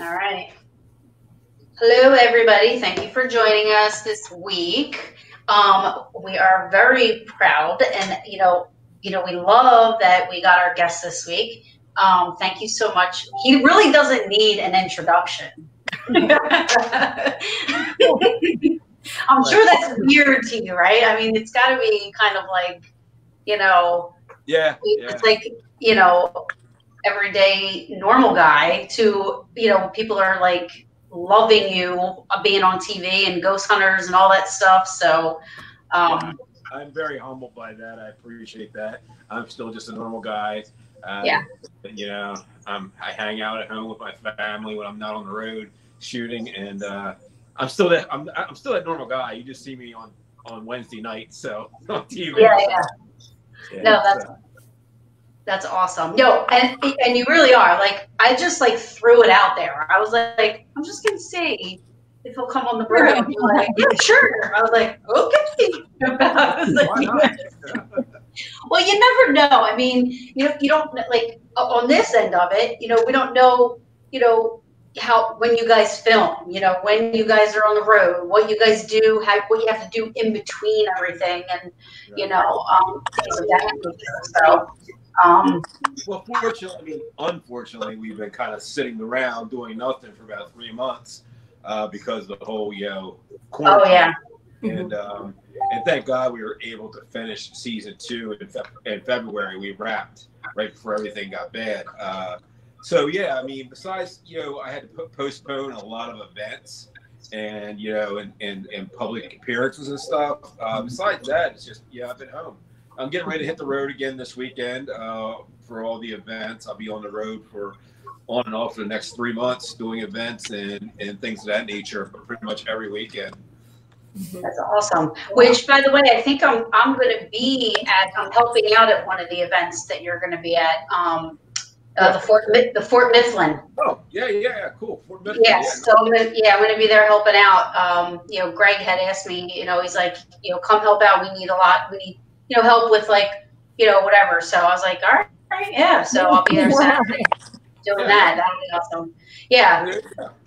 All right. Hello, everybody. Thank you for joining us this week. We are very proud, and we love that we got our guest this week. Thank you so much. He really doesn't need an introduction. I'm sure that's weird to you, right? I mean, it's got to be kind of like, it's like, everyday normal guy to, people are like loving you being on TV and ghost hunters and all that stuff. So, I'm very humbled by that. I appreciate that. I'm still just a normal guy. I hang out at home with my family when I'm not on the road shooting, and I'm still that normal guy. You just see me on Wednesday night, so on TV. That's awesome. No, and you really are. Like, I just like threw it out there. I was like, I'm just gonna see if he'll come on the brew. Like, yeah, sure. I was like, okay. Why not? Well, you never know. I mean, you don't like on this end of it. We don't know. How when you guys film. When you guys are on the road, what you guys do, what you have to do in between everything, and things of that nature. So. Well, unfortunately, we've been kind of sitting around doing nothing for about 3 months because of the whole, quarantine. Oh yeah. And thank God we were able to finish season 2 in February. We wrapped right before everything got bad. So yeah, I mean, besides I had to postpone a lot of events and and public appearances and stuff. Besides that, it's just I've been home. I'm getting ready to hit the road again this weekend for all the events. I'll be on the road for on and off for the next 3 months doing events and things of that nature, pretty much every weekend. That's awesome. Which, by the way, I think I'm going to be I'm helping out at one of the events that you're going to be at. The Fort Mifflin. Oh, yeah, cool. Fort Mifflin. Yes, so I'm going to be there helping out. Greg had asked me, he's like, come help out. We need a lot. We need help with whatever. So I was like, all right, yeah. So I'll be there Saturday doing that. That'll be awesome. Yeah.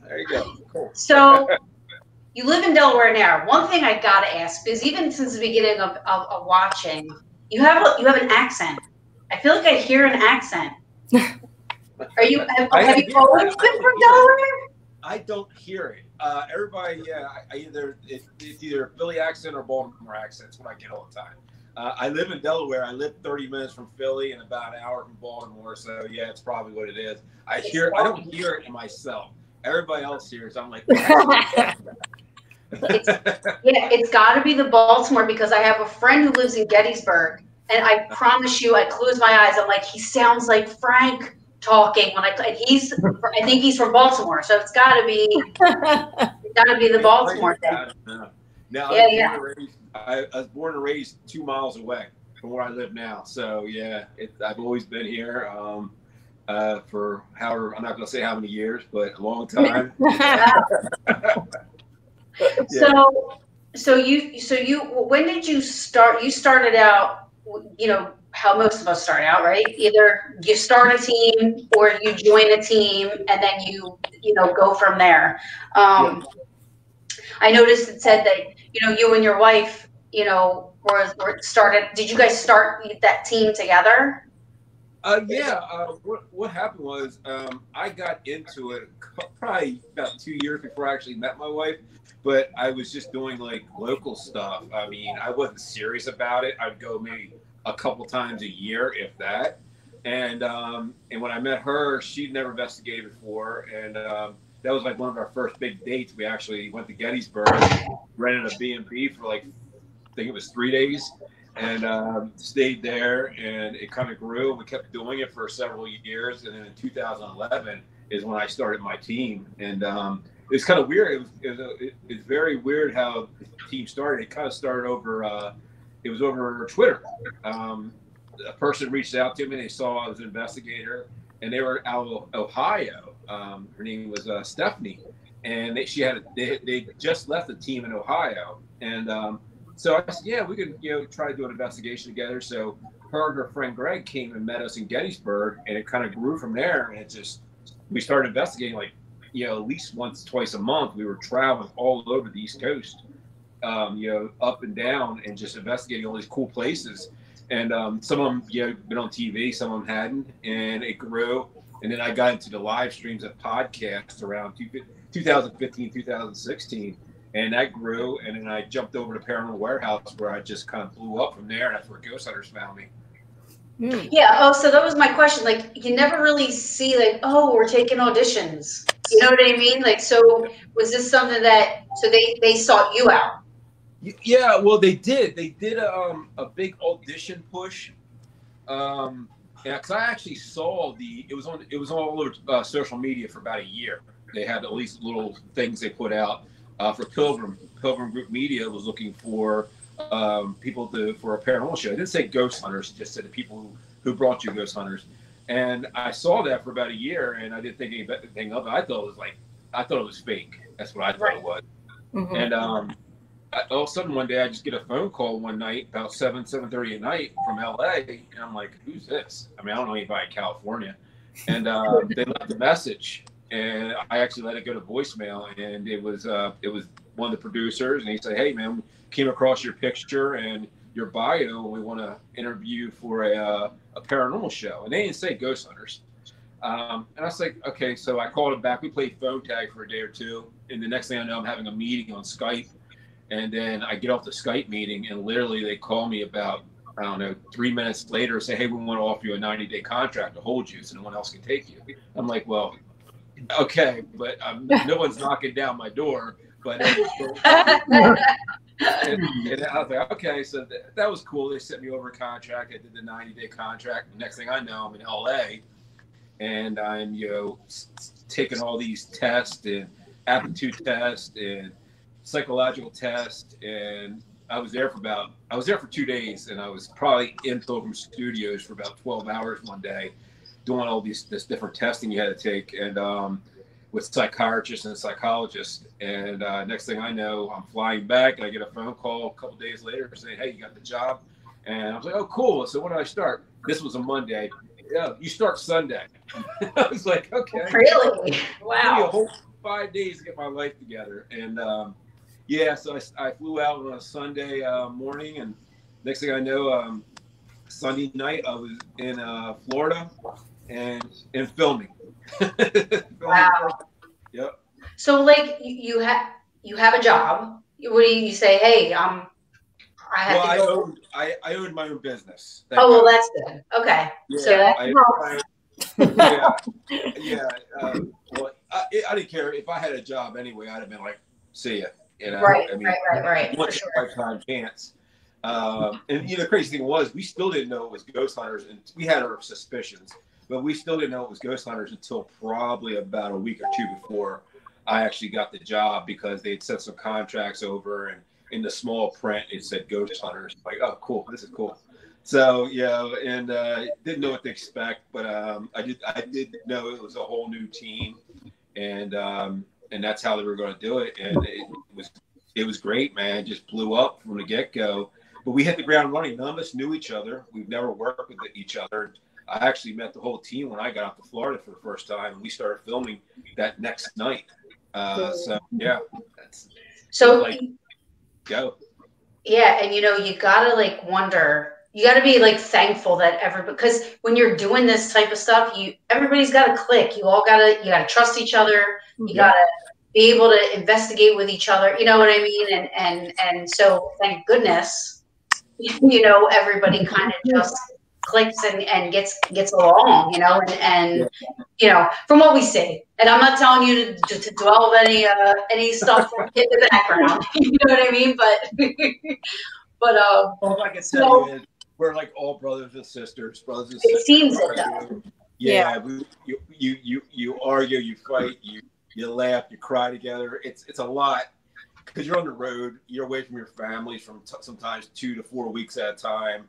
There you go. Cool. So you live in Delaware now. One thing I gotta ask is, even since the beginning of watching, you have an accent. I feel like I hear an accent. Have you always been from Delaware? I don't hear it. Everybody, it's either Philly accent or Baltimore accent. That's what I get all the time. I live in Delaware. I live 30 minutes from Philly and about an hour from Baltimore. So yeah, it's probably what it is. I don't hear it in myself. Everybody else hears. I'm like, it's got to be the Baltimore, because I have a friend who lives in Gettysburg, and I promise you, I close my eyes. I'm like, he sounds like Frank talking I think he's from Baltimore, so it's got to be the Baltimore thing. Now, I was born and raised 2 miles away from where I live now. So yeah, I've always been here for however, I'm not going to say how many years, but a long time. So you when did you start? You started out, how most of us start out, right? Either you start a team or you join a team, and then you go from there. I noticed it said that you and your wife were started. Did you guys start that team together? What happened was I got into it probably about 2 years before I actually met my wife, but I was just doing like local stuff. I mean, I wasn't serious about it. I'd go maybe a couple times a year, if that. And when I met her, she'd never investigated before, and that was like one of our first big dates. We actually went to Gettysburg, rented a B&B for like, I think it was 3 days, and stayed there, and it kind of grew, and we kept doing it for several years. And then in 2011 is when I started my team, and it's kind of weird. It's very weird how the team started. It kind of started over, it was over Twitter. A person reached out to me. They saw I was an investigator, and they were out of Ohio. Her name was Stephanie, and they just left the team in Ohio. And so I said, yeah, we could try to do an investigation together. So her and her friend Greg came and met us in Gettysburg, and it kind of grew from there. And we started investigating like at least once, twice a month, we were traveling all over the East Coast, up and down, and just investigating all these cool places. And some of them, been on TV, some of them hadn't, and it grew. And then I got into the live streams of podcasts around 2015, 2016, and that grew. And then I jumped over to Paranormal Warehouse, where I just kind of blew up from there. And that's where Ghost Hunters found me. Yeah. Oh, so that was my question. Like, you never really see like, oh, we're taking auditions. You know what I mean? Like, so was this something that they sought you out? Yeah, well, they did. They did a big audition push. Because I actually saw it was all over social media for about a year. They had at least little things they put out for Pilgrim Group Media was looking for people for a paranormal show. It didn't say ghost hunters; it just said the people who brought you ghost hunters. And I saw that for about a year, and I didn't think anything of it. I thought it was fake. That's what I thought it was. Mm-hmm. And all of a sudden one day I just get a phone call one night about 7:30 at night from LA, and I'm like, who's this? I mean, I don't know anybody in California. And they left a message, and I actually let it go to voicemail, and it was one of the producers, and he said, hey man, we came across your picture and your bio, and we want to interview for a paranormal show. And they didn't say ghost hunters. And I was like, okay. So I called him back. We played phone tag for a day or two, and the next thing I know, I'm having a meeting on Skype. And then I get off the Skype meeting, and literally they call me about, I don't know, 3 minutes later and say, hey, we want to offer you a 90-day contract to hold you so no one else can take you. I'm like, well, okay, but no one's knocking down my door. But and I was like, okay, so that was cool. They sent me over a contract. I did the 90-day contract. The next thing I know, I'm in LA, and I'm taking all these tests and aptitude tests and psychological test, and I was there for 2 days, and I was probably in Pilgrim Studios for about 12 hours one day, doing all this different testing you had to take, and with psychiatrists and psychologists. And next thing I know, I'm flying back, and I get a phone call a couple days later saying, hey, you got the job. And I was like, oh, cool. So when did I start? This was a Monday. Yeah, you start Sunday. I was like, okay. Really? Wow. Give me a whole 5 days to get my life together. And yeah, so I flew out on a Sunday morning, and next thing I know, Sunday night I was in Florida and filming. Wow. Yep. So like you have a job. What do you say? Hey, I owned my own business. Well, that's good. Okay. Yeah, so that well, I didn't care if I had a job anyway. I'd have been like, see ya. Right. One lifetime chance. And the crazy thing was, we still didn't know it was ghost hunters, and we had our suspicions, but we still didn't know it was ghost hunters until probably about a week or two before I actually got the job, because they had sent some contracts over, and in the small print it said ghost hunters. Like, oh, cool, this is cool. So and didn't know what to expect, but I did know it was a whole new team, and that's how they were going to do it. And it was great, man. It just blew up from the get-go. But we hit the ground running. None of us knew each other. We've never worked with each other. I actually met the whole team when I got out to Florida for the first time, and we started filming that next night. So yeah, go. Yeah, and you gotta like wonder. You gotta be like thankful that because when you're doing this type of stuff, everybody's got to click. You gotta trust each other. You gotta be able to investigate with each other. You know what I mean? And so thank goodness, everybody kind of just clicks and gets along, and from what we see. And I'm not telling you to dwell any stuff in the background. You know what I mean? But all I can tell you is we're like all brothers and sisters. It seems it though. Yeah. You argue, you fight, you laugh, you cry together. It's a lot, because you're on the road, you're away from your families from sometimes 2 to 4 weeks at a time,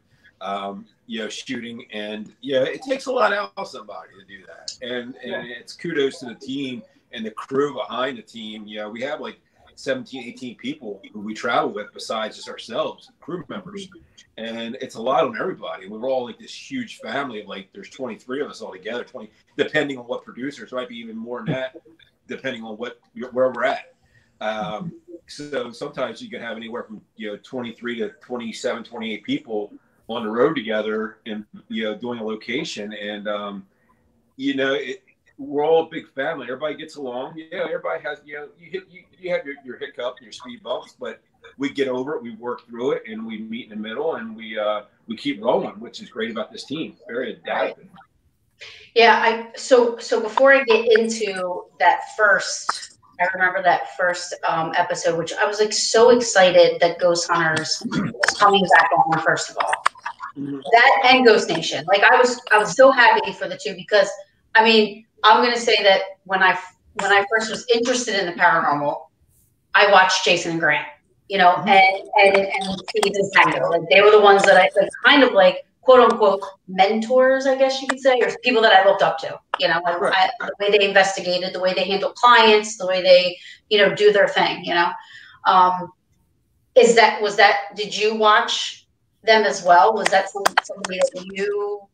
shooting, and it takes a lot out of somebody to do that. And it's kudos to the team and the crew behind the team. We have like 17, 18 people who we travel with besides just ourselves, crew members. And it's a lot on everybody. We're all like this huge family of there's 23 of us all together, 20, depending on what producers, might be even more than that. depending on where we're at. So sometimes you can have anywhere from 23 to 27, 28 people on the road together, and doing a location, and we're all a big family. Everybody gets along. Everybody has you have your hiccups, your speed bumps, but we get over it. We work through it, and we meet in the middle, and we keep rolling, which is great about this team. Very adaptive. Yeah, so before I get into that first, I remember that first episode, which I was like so excited that Ghost Hunters was coming back on. First of all, that and Ghost Nation, like I was so happy for the two, because I mean, I'm gonna say that when I first was interested in the paranormal, I watched Jason and Grant, and Steve and Tango. Like they were the ones that I kind of like, quote unquote, mentors, I guess you could say, or people that I looked up to. The way they investigated, the way they handle clients, the way they, do their thing. Did you watch them as well? Was that somebody that you?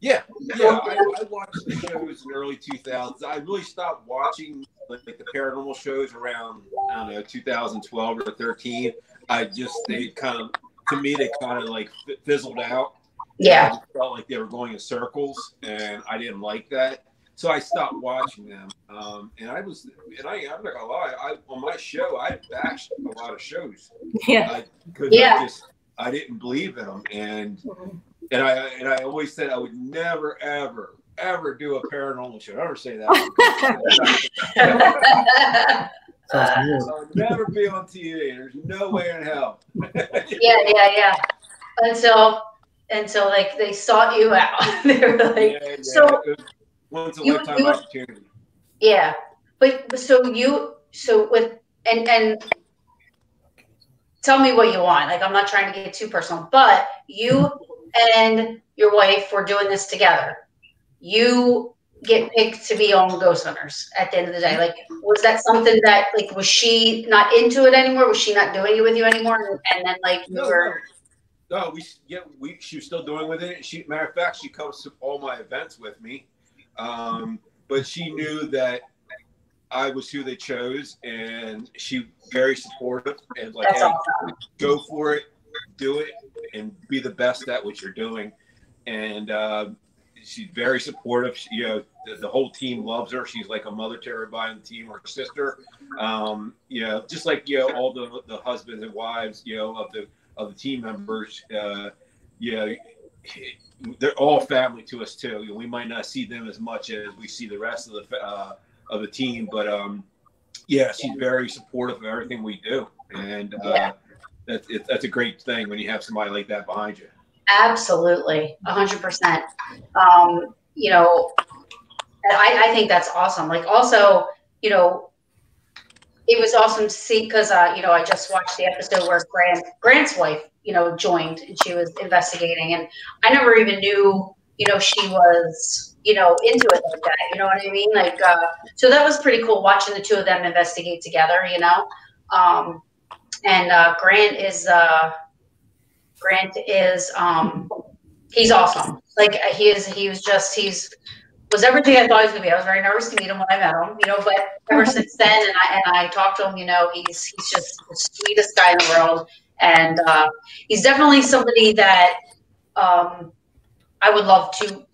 Yeah. I watched the shows in the early 2000s. I really stopped watching like the paranormal shows around, I don't know, 2012 or 13. They kind of like fizzled out. Yeah. I just felt like they were going in circles, and I didn't like that. So I stopped watching them. I'm not gonna lie, on my show, I bashed a lot of shows. Yeah. Because I didn't believe in them, and I always said I would never, ever do a paranormal show. I never say that. I'll never be on TV. There's no way in hell. Yeah. Until like they sought you out. They were like, so once a lifetime opportunity. Yeah, but and tell me what you want. Like, I'm not trying to get too personal, but you and your wife were doing this together. You get picked to be on Ghost Hunters at the end of the day. Like, was that something that, like, was she not into it anymore? Was she not doing it with you anymore? And then, like, you were. No, she was still doing with it. Matter of fact, she comes to all my events with me. But she knew that I was who they chose, and she very supportive and like, That's hey, awesome. Go for it, do it, and be the best at what you're doing. And she's very supportive. The whole team loves her. She's like a mother to everybody on the team, or sister. Just like all the husbands and wives, of the team members, they're all family to us too. We might not see them as much as we see the rest of the team, but she's very supportive of everything we do, and that's a great thing when you have somebody like that behind you. Absolutely, 100%. I think that's awesome. Like, also, it was awesome to see, because I just watched the episode where Grant's wife, joined, and she was investigating, and I never even knew, she was, into it like that. You know what I mean? Like, so that was pretty cool watching the two of them investigate together. Grant is he's awesome. Like, he was everything I thought he was gonna be. I was very nervous to meet him when I met him, but ever since then, and I talked to him, he's just the sweetest guy in the world, and he's definitely somebody that I would love to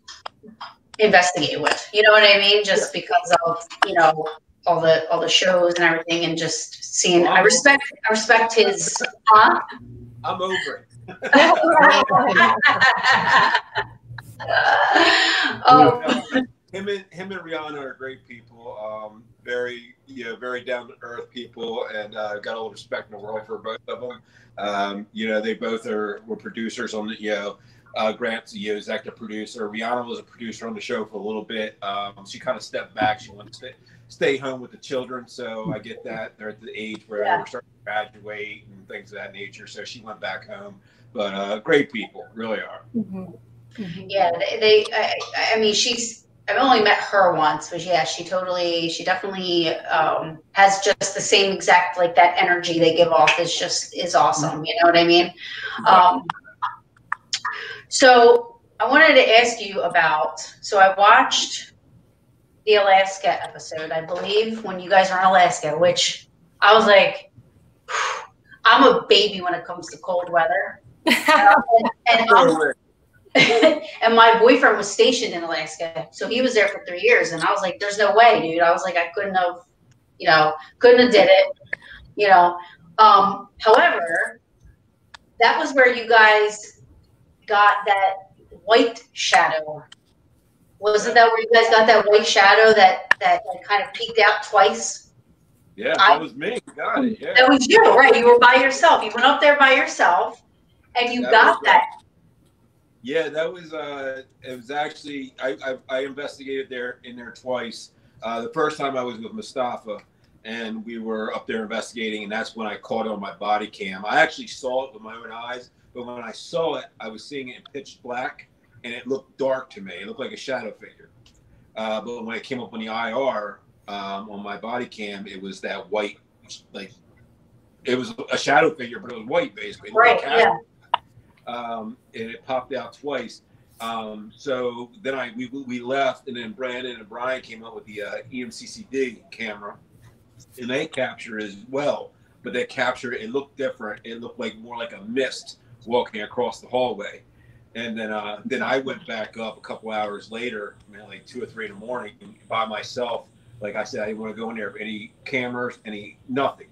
investigate with. You know what I mean? Just because of all the shows and everything, and just seeing. I respect his. I'm over it. Him and Rihanna are great people. Very down to earth people, and got all the respect in the world for both of them. They both were producers on the Grant's the executive producer. Rihanna was a producer on the show for a little bit. She kind of stepped back. She wanted to stay home with the children, so I get that. They're at the age where they're starting to graduate and things of that nature, so she went back home. But great people, really are. Mm-hmm. Mm-hmm. Yeah, I mean, I've only met her once, but yeah, she definitely has just the same exact, like, that energy they give off is awesome. You know what I mean? So I wanted to ask you about, so I watched the Alaska episode, I believe, when you guys were in Alaska, which I was like, I'm a baby when it comes to cold weather. And my boyfriend was stationed in Alaska, so he was there for 3 years, and I was like, "There's no way, dude." I was like, I couldn't have, couldn't have did it, However, that was where you guys got that white shadow. Wasn't that where you guys got that white shadow that kind of peeked out twice? Yeah, that was me. You got it. Yeah, that was you, right? You were by yourself. You went up there by yourself, and you got that. Yeah, that was it was actually I investigated in there twice. The first time I was with Mustafa, and we were up there investigating, and that's when I caught it on my body cam. I actually saw it with my own eyes, but when I saw it, I was seeing it in pitch black, and it looked dark to me. It looked like a shadow figure. But when it came up on the IR on my body cam, it was that white, like it was a shadow figure, but it was white basically. Right. Yeah. And it popped out twice. So then we left, and then Brandon and Brian came up with the EMCCD camera, and they captured it as well. But they captured it looked different. It looked more like a mist walking across the hallway. And then I went back up a couple hours later, like 2 or 3 in the morning, by myself. Like I said, I didn't want to go in there for any cameras, nothing.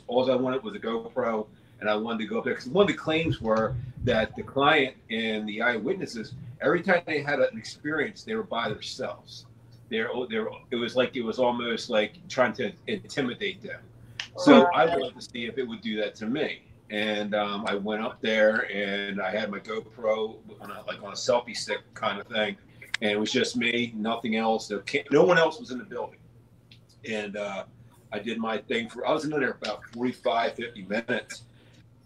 All I wanted was a GoPro, and I wanted to go up there because one of the claims were that the client and the eyewitnesses, every time they had an experience, they were by themselves. It was almost like trying to intimidate them. So I wanted to see if it would do that to me. And I went up there, and I had my GoPro on a selfie stick kind of thing, and it was just me, nothing else. No one else was in the building. And I did my thing I was in there about 45, 50 minutes.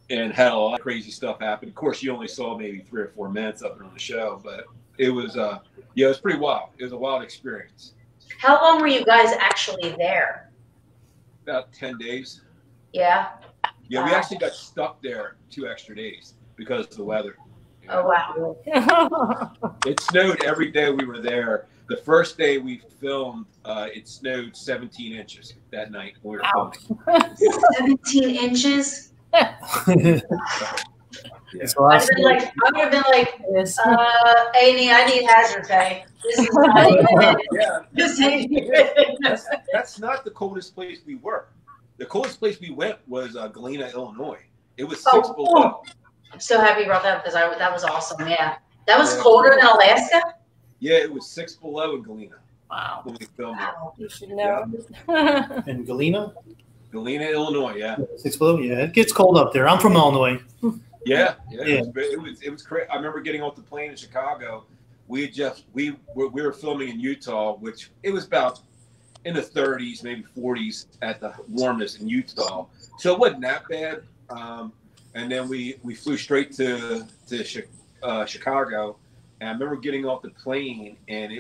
And had a lot of crazy stuff happen. Of course, you only saw maybe 3 or 4 minutes of it on the show, but it was, it was pretty wild. It was a wild experience. How long were you guys actually there? About 10 days. Yeah. Yeah, we actually got stuck there 2 extra days because of the weather. Oh, wow. It snowed every day we were there. The first day we filmed, it snowed 17 inches that night when we were filming. 17 inches? Yeah. So I would have been like, Amy, I need hazard pay. This is not even. Yeah. This ain't even. That's not the coldest place we were. The coldest place we went was Galena, Illinois. It was 6 below. I'm so happy you brought that up because that was awesome. Yeah, that was colder than Alaska. Yeah, it was 6 below in Galena. Wow. When we filmed it. You should know. Yeah. In Galena? Galena, Illinois, yeah. 6 below? Yeah, it gets cold up there. I'm from Illinois. Yeah. It was crazy. I remember getting off the plane in Chicago. We were filming in Utah, which it was about in the 30s, maybe 40s at the warmest in Utah. So it wasn't that bad. And then we flew straight to Chicago. And I remember getting off the plane, and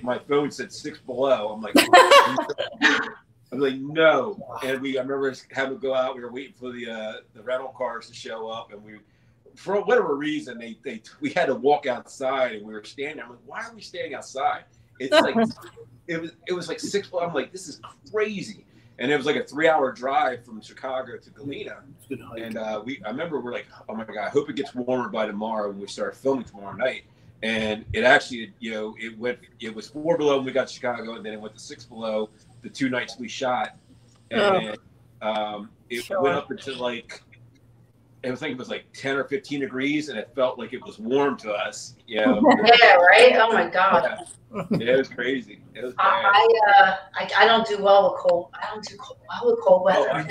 my phone said 6 below. I'm like, no. And I remember having to go out. We were waiting for the rental cars to show up, and for whatever reason, we had to walk outside, and we were standing there. I'm like, why are we standing outside? It's like it was like 6 below. I'm like, this is crazy. And it was like a 3-hour drive from Chicago to Galena. And I remember we're like, oh my God, I hope it gets warmer by tomorrow when we start filming tomorrow night. And it actually, it was 4 below when we got to Chicago, and then it went to 6 below the 2 nights we shot. And it went up into I think it was like 10 or 15 degrees, and it felt like it was warm to us. Yeah. Yeah, right? Oh my God. Yeah, it was crazy. It was bad. I don't do well with cold. I don't do well with cold weather.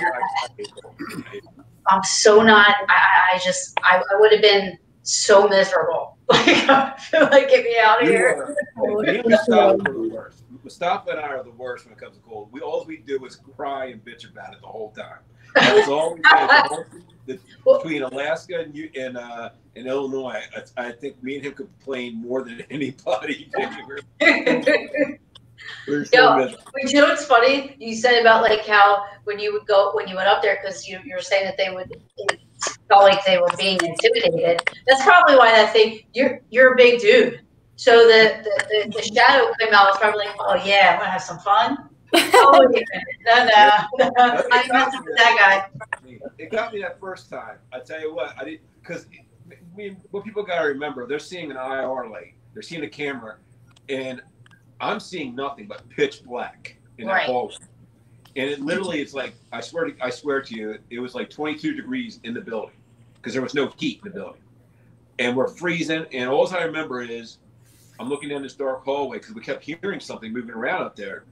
I'm so not. I would have been so miserable. I feel like get me out of here. Mustafa and I are the worst when it comes to cold. All we do is cry and bitch about it the whole time. That's all we did. Between Alaska and Illinois, I think me and him complain more than anybody. But you know what's funny? You said about how when you went up there, because you were saying that it felt like they were being intimidated. That's probably why that thing. You're a big dude, So the shadow came out. I was probably like, oh yeah, I'm gonna have some fun. Oh wait a minute, no. I'm not that guy. It got me that first time. I tell you what, I didn't, because what people gotta remember, they're seeing an IR light, they're seeing a camera, and I'm seeing nothing but pitch black in that hallway. And it literally, it's like, I swear to you, it was like 22 degrees in the building because there was no heat in the building. And we're freezing. And all I remember is I'm looking down this dark hallway because we kept hearing something moving around up there.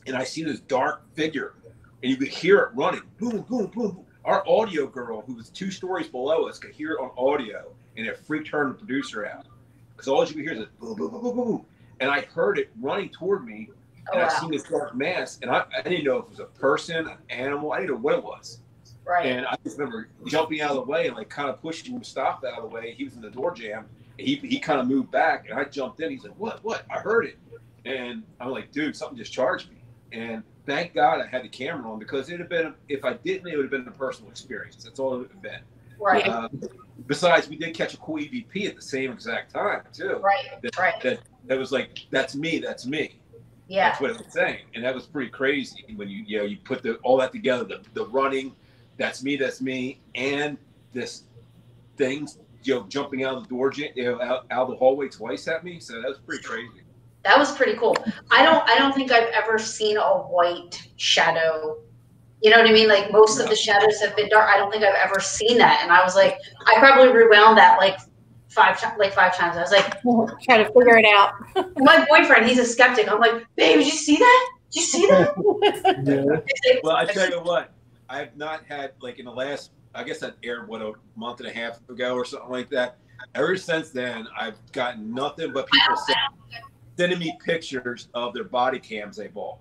And I see this dark figure and you could hear it running. Boom, boom, boom, boom. Our audio girl, who was 2 stories below us, could hear it on audio. And it freaked her and the producer out. Because all you could hear is boom, boom, boom, boom, boom. And I heard it running toward me. And I seen this dark mass, and I didn't know if it was a person, an animal. I didn't know what it was. Right. And I just remember jumping out of the way and like kind of pushing him to stop out of the way. He was in the door jam. And he kind of moved back, and I jumped in. He's like, "What? I heard it." And I'm like, "Dude, something just charged me." And thank God I had the camera on because it'd have been, if I didn't, it would have been a personal experience. That's all it would have been. Right. Besides, we did catch a cool EVP at the same exact time too. Right. That was like, "That's me. That's me." Yeah. That's what it was saying. And that was pretty crazy when you put all that together, the running, that's me, and this thing, jumping out of the door, out of the hallway twice at me. So that was pretty crazy. That was pretty cool. I don't think I've ever seen a white shadow. You know what I mean? Like most of the shadows have been dark. I don't think I've ever seen that. And I was like, I probably rewound that like five times. I was like, trying to figure it out. My boyfriend, he's a skeptic. I'm like, babe, did you see that? Did you see that? Well, I tell you what, I have not had, like in the last, I guess that aired a month and a half ago or something like that. Ever since then, I've gotten nothing but people sending me pictures of their body cams they bought.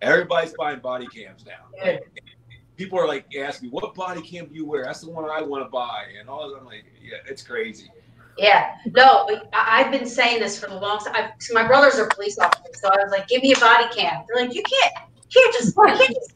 Everybody's buying body cams now. Good. People are like asking me, what body cam do you wear? That's the one I want to buy. And all I'm like, yeah, it's crazy. Yeah, no, I've been saying this for the longest time. My brothers are police officers, so I was like, give me a body cam. They're like, you can't just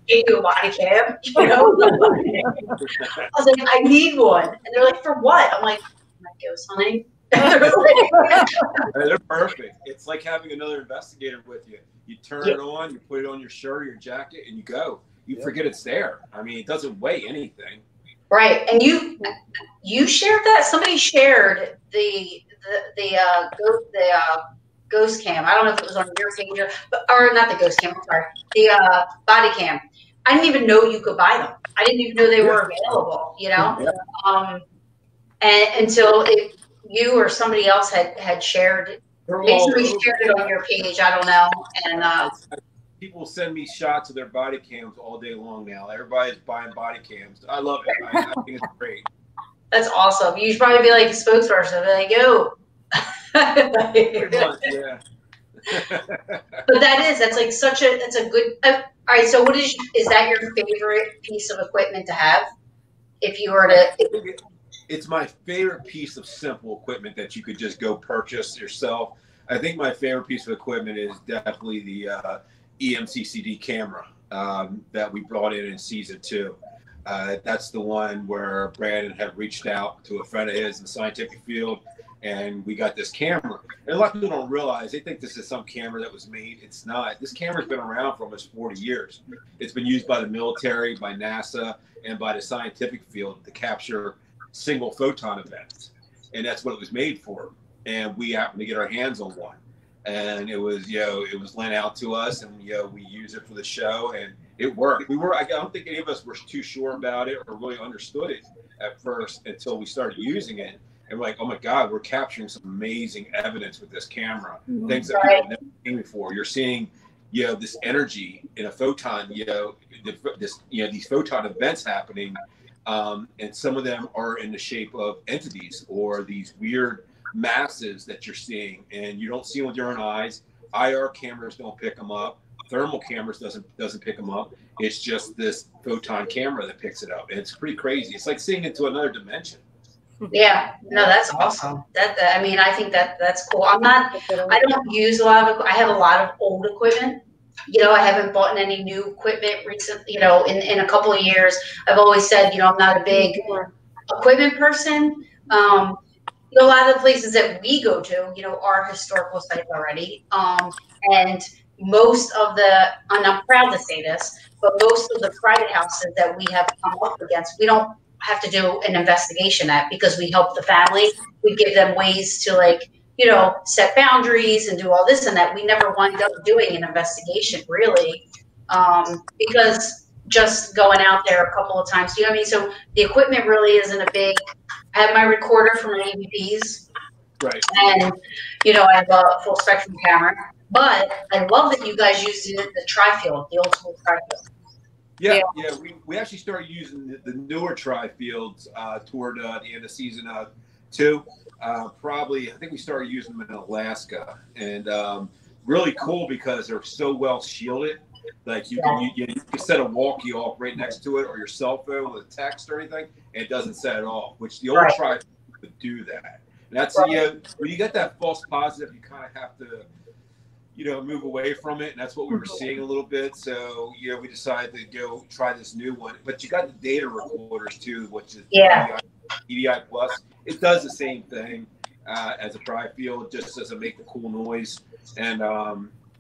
give you a body cam, you know? I was like, I need one. And they're like, for what? I'm like, my ghost hunting. They're perfect. It's like having another investigator with you. You turn it on, you put it on your shirt or your jacket, and you go. You forget it's there. I mean, it doesn't weigh anything. Right, and you shared that. Somebody shared the ghost cam. I don't know if it was on your page or not the ghost cam. I'm sorry, the body cam. I didn't even know you could buy them. I didn't even know they were available. You know, and until you or somebody else had shared. Maybe somebody shared it on your page. I don't know. And people send me shots of their body cams all day long now. Everybody's buying body cams. I love it. I think it's great. That's awesome. You should probably be like a spokesperson. Be like, yo. Pretty much, yeah. But that's like that's a good. All right. So what is that your favorite piece of equipment to have? If you were to. It's my favorite piece of simple equipment that you could just go purchase yourself. I think my favorite piece of equipment is definitely the EMCCD camera that we brought in season 2. That's the one where Brandon had reached out to a friend of his in the scientific field, and we got this camera. And a lot of people don't realize, they think this is some camera that was made. It's not. This camera's been around for almost 40 years. It's been used by the military, by NASA, and by the scientific field to capture single photon events. And that's what it was made for. And we happened to get our hands on one. And it was, it was lent out to us, and we used it for the show, and it worked. I don't think any of us were too sure about it or really understood it at first until we started using it. And we're like, oh my God, we're capturing some amazing evidence with this camera. Things that people have never seen before. You're seeing, this energy in a photon, these photon events happening. And some of them are in the shape of entities or these weird masses that you're seeing, and you don't see them with your own eyes. IR cameras don't pick them up. Thermal cameras doesn't pick them up. It's just this photon camera that picks it up. And it's pretty crazy. It's like seeing into another dimension. Yeah, no, that's awesome. I mean, I think that's cool. I don't use a lot of. I have a lot of old equipment. I haven't bought any new equipment recently. In a couple of years, I've always said, I'm not a big equipment person. a lot of the places that we go to, are historical sites already. And most of I'm not proud to say this, but most of the private houses that we have come up against, we don't have to do an investigation at, because we help the family. We give them ways to set boundaries and do all this and that. We never wind up doing an investigation really, because just going out there a couple of times, you know what I mean? So the equipment really isn't a big. I have my recorder for my EVPs, right? And I have a full spectrum camera. But I love that you guys use the tri-field, the old school tri-field. Yeah. We actually started using the newer tri-fields toward the end of season 2. Probably, I think we started using them in Alaska, and really cool because they're so well shielded. Like you can set a walkie-off right next to it, or your cell phone with a text or anything, and it doesn't set it off. Which the old tri-field would do that. And that's when you get that false positive, you kind of have to move away from it, and that's what we were seeing a little bit. So we decided to go try this new one. But you got the data recorders too, which is EDI Plus. It does the same thing as a tri-field, just doesn't make the cool noise, and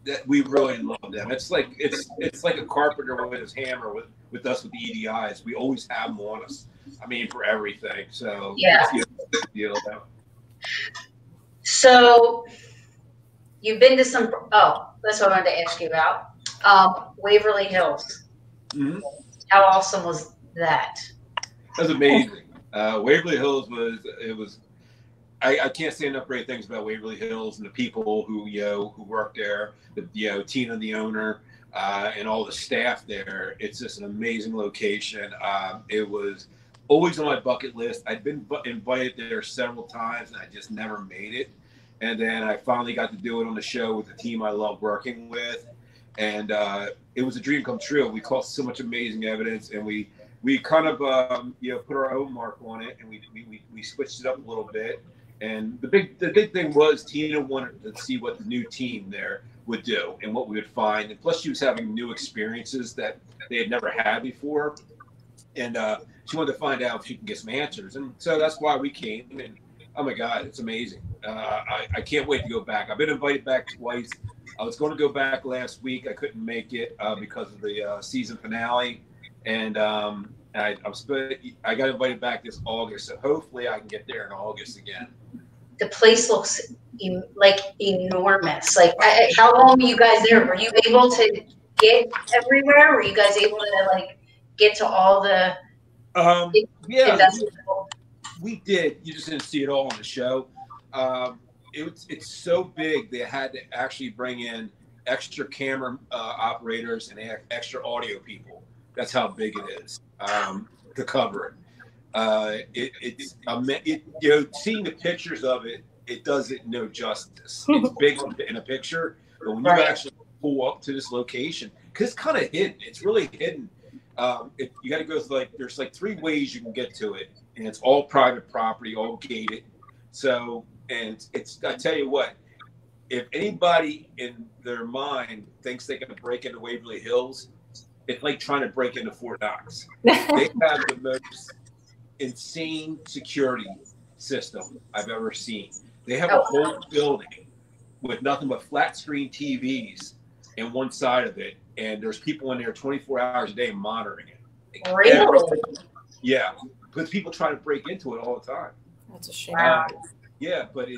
that we really love them. It's like a carpenter with his hammer with us with the EDIs. We always have them on us. I mean, for everything. So deal. So you've been to some. Oh, that's what I wanted to ask you about. Waverly Hills. Mm-hmm. How awesome was that? That was amazing. Waverly Hills was. I can't say enough great things about Waverly Hills and the people who work there. Tina, the owner, and all the staff there. It's just an amazing location. It was always on my bucket list. I'd been invited there several times, and I just never made it. And then I finally got to do it on the show with the team I love working with, and it was a dream come true. We caught so much amazing evidence, and we kind of put our own mark on it, and we switched it up a little bit. And the big thing was Tina wanted to see what the new team there would do and what we would find. And plus, she was having new experiences that they had never had before, and she wanted to find out if she could get some answers. And so that's why we came. And oh my God, it's amazing. I can't wait to go back. I've been invited back twice. I was going to go back last week. I couldn't make it because of the season finale, and I got invited back this August. So hopefully I can get there in August again. The place looks enormous. How long were you guys there? Were you able to get everywhere? Were you guys able to get to all the? We did. You just didn't see it all on the show. It's so big they had to actually bring in extra camera operators and extra audio people. That's how big it is to cover it. Seeing the pictures of it, it doesn't no justice. It's big in a picture, but when you actually pull up to this location, because it's kind of hidden. It's really hidden. You got to go through there's 3 ways you can get to it, and it's all private property, all gated. So, and it's I tell you what, if anybody in their mind thinks they can break into Waverly Hills, it's like trying to break into Fort Knox. They have the most insane security system I've ever seen. They have a whole building with nothing but flat screen TVs in one side of it, and there's people in there 24 hours a day monitoring it. Really? Yeah, because people try to break into it all the time. That's a shame. Yeah, but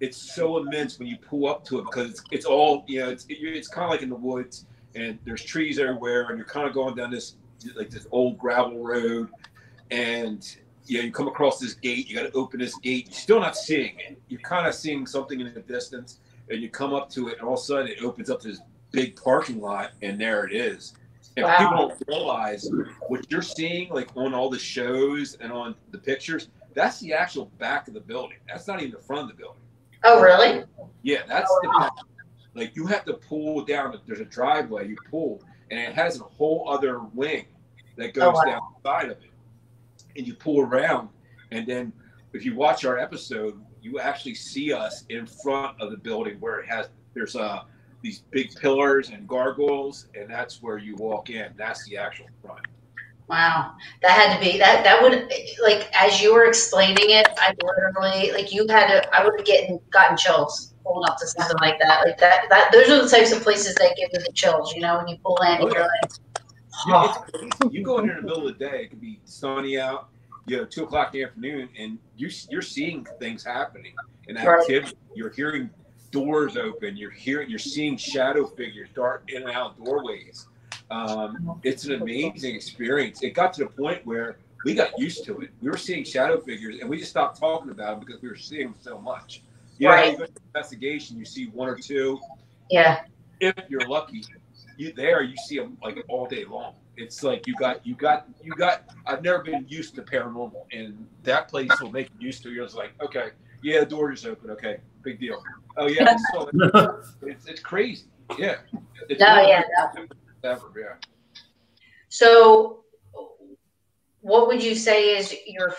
it's so immense when you pull up to it, because it's all it's kind of like in the woods, and there's trees everywhere, and you're kind of going down this old gravel road, and you come across this gate. You got to open this gate. You're still not seeing it. You're kind of seeing something in the distance, and you come up to it, and all of a sudden it opens up this big parking lot, and there it is. And people don't realize what you're seeing, on all the shows and on the pictures. That's the actual back of the building. That's not even the front of the building. Oh, really? Yeah, that's the back. You have to pull down. There's a driveway you pull, and it has a whole other wing that goes down the side of it. And you pull around, and then if you watch our episode, you actually see us in front of the building where there's these big pillars and gargoyles, and that's where you walk in. That's the actual front. Wow, that had to be that would, like, as you were explaining it, I literally, like, you had to, I would have gotten chills pulling up to something like that. Like that those are the types of places that give you the chills, you know, when you pull in Oh and you're yeah. like, Yeah, it's oh, crazy. You go in there in the middle of the day, it could be sunny out, 2 o'clock in the afternoon, and you're seeing things happening and right. activity. You're hearing doors open. You're seeing shadow figures dart in and out doorways. It's an amazing experience. It got to the point where we got used to it. We were seeing shadow figures, and we just stopped talking about them because we were seeing them so much. You know, Right. you go to investigation, you see one or two. Yeah. If you're lucky, you see them like all day long. It's like you got. I've never been used to paranormal, and that place will make you used to. You're just like, okay, yeah, the door is open. Okay, big deal. Oh yeah, I saw it. It's crazy. Yeah, it's No, one of yeah. the ever. Yeah. So, what would you say is your?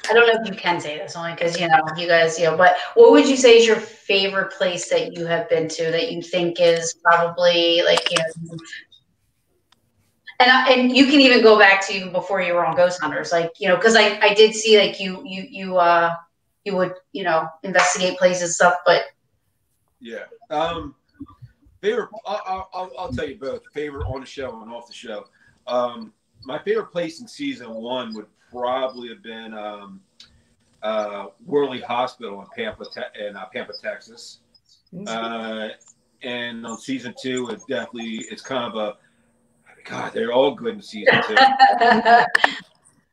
I don't know if you can say this only because, you know, you guys, you know, but what would you say is your favorite place that you have been to that you think is probably, like, you know, and you can even go back to before you were on Ghost Hunters, like, you know, because I did see, like, you would, you know, investigate places stuff, but Yeah. Favorite. I'll tell you both. Favorite on the show and off the show. My favorite place in season 1 would probably have been Worley Hospital in Pampa, Texas. And on season 2, it's kind of a, God, they're all good in season 2.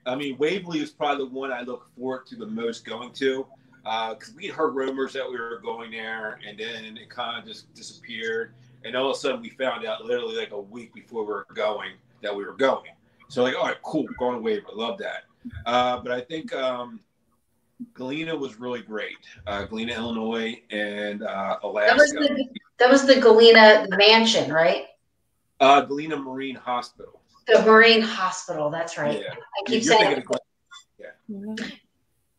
I mean, Waverly is probably the one I look forward to the most going to, because we heard rumors that we were going there, and then it kind of just disappeared. And all of a sudden, we found out literally like a week before we were going that we were going. So like, all right, cool, we're going to Waverly. Love that. But I think Galena was really great. Galena, Illinois, and Alaska. That was the Galena Mansion, right? Galena Marine Hospital. The Marine Hospital. That's right. Yeah. I keep You're saying. Yeah.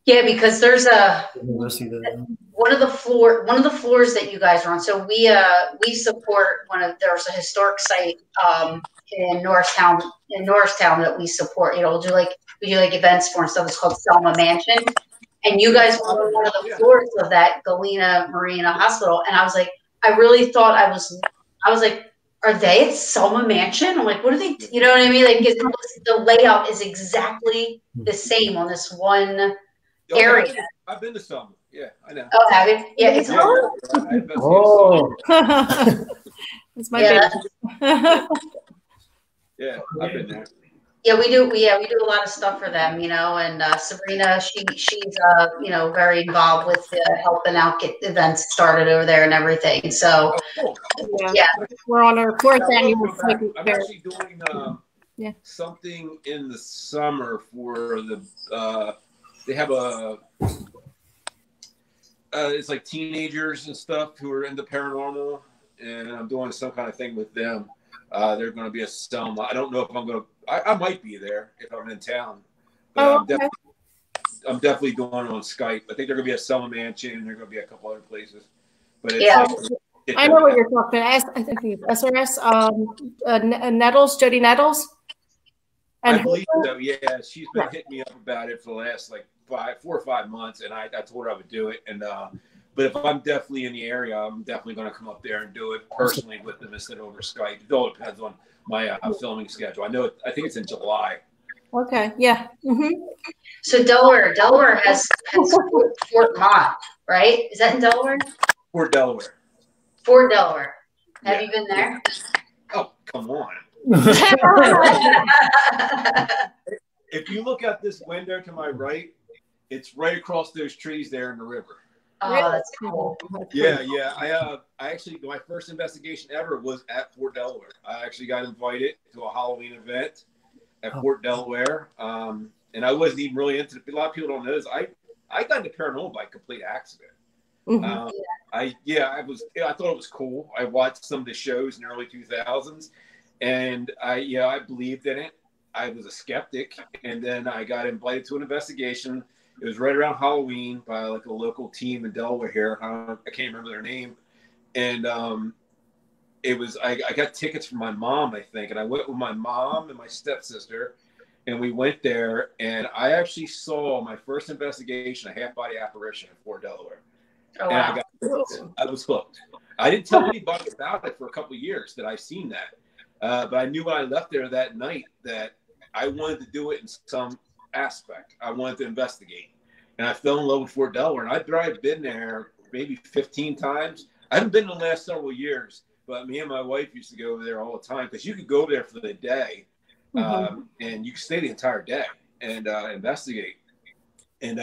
Yeah, because there's one of the floors that you guys are on. So we support there's a historic site in Norristown that we support. You know, we do like events for and stuff. It's called Selma Mansion, and you guys were on one of the floors of that Galena Marina Hospital. And I was like, I really thought I was like, are they at Selma Mansion? I'm like, what are they? You know what I mean? Like, the layout is exactly the same on this one area. I've been to Selma. Yeah, I know. Oh, have you? Yeah, it's It's my favorite. Yeah, I've been there. Yeah, we do. We do a lot of stuff for them, you know. And Sabrina, she's you know, very involved with helping out get events started over there and everything. So yeah. We're on our 4th annual. I'm actually doing something in the summer for the. They have it's like teenagers and stuff who are into paranormal, and I'm doing some kind of thing with them. They're going to be a Selma. I don't know if I'm going to. I might be there if I'm in town. But I'm definitely doing it on Skype. I think they're going to be at Selma Mansion, and they're going to be a couple other places. But it's I know what you're talking about. I think it's SRS. Nettles, Jody Nettles. And I believe so. Yeah, she's been hitting me up about it for the last like 4 or 5 months, and I told her I would do it. And but if I'm definitely in the area, I'm definitely going to come up there and do it personally with them instead of over Skype. It all depends on my filming schedule. I think it's in July. Okay. Yeah. Mm-hmm. So Delaware has Fort Mott, right? Is that in Delaware? Fort Delaware. Fort Delaware. Have you been there? Oh, come on. If you look out this window to my right, it's right across those trees there in the river. Oh, that's cool. Yeah. I actually, my first investigation ever was at Fort Delaware. I actually got invited to a Halloween event at Fort Delaware, and I wasn't even really into it. A lot of people don't know this. I got into paranormal by complete accident. Mm-hmm. I thought it was cool. I watched some of the shows in the early 2000s, and I believed in it. I was a skeptic, and then I got invited to an investigation. It was right around Halloween by like a local team in Delaware here. I can't remember their name, and it was I got tickets from my mom, I think, and I went with my mom and my stepsister, and we went there, and I actually saw my first investigation, a half-body apparition in Fort Delaware. Oh, and wow. I was hooked. I didn't tell anybody about it for a couple of years that I seen that, but I knew when I left there that night that I wanted to do it in some aspect. I wanted to investigate, and I fell in love with Fort Delaware. And I've been there maybe 15 times. I haven't been in the last several years, but me and my wife used to go over there all the time because you could go there for the day, and you could stay the entire day and investigate. And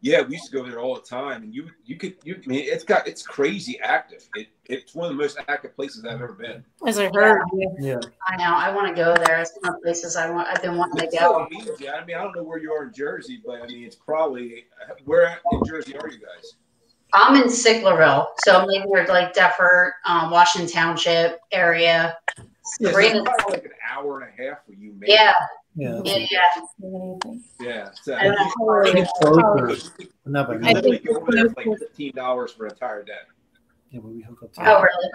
yeah, we used to go there all the time, and I mean, it's crazy active. It's one of the most active places I've ever been. As I heard, Yeah. I know. I want to go there. It's one of the places I've been wanting to It's go. so easy. I mean, I don't know where you are in Jersey, but I mean, it's probably where in Jersey are you guys? I'm in Sicklerville, so maybe we're like Deffert, Washington Township area. Yeah, so Sabrina- it's probably like an hour and a half for you, maybe. Yeah, Yeah. yeah. Yeah. So I don't know. I think it's closer. you could Not by I now. think literally go over there for like $15 for an entire day. Yeah, but we hook up. Oh, really?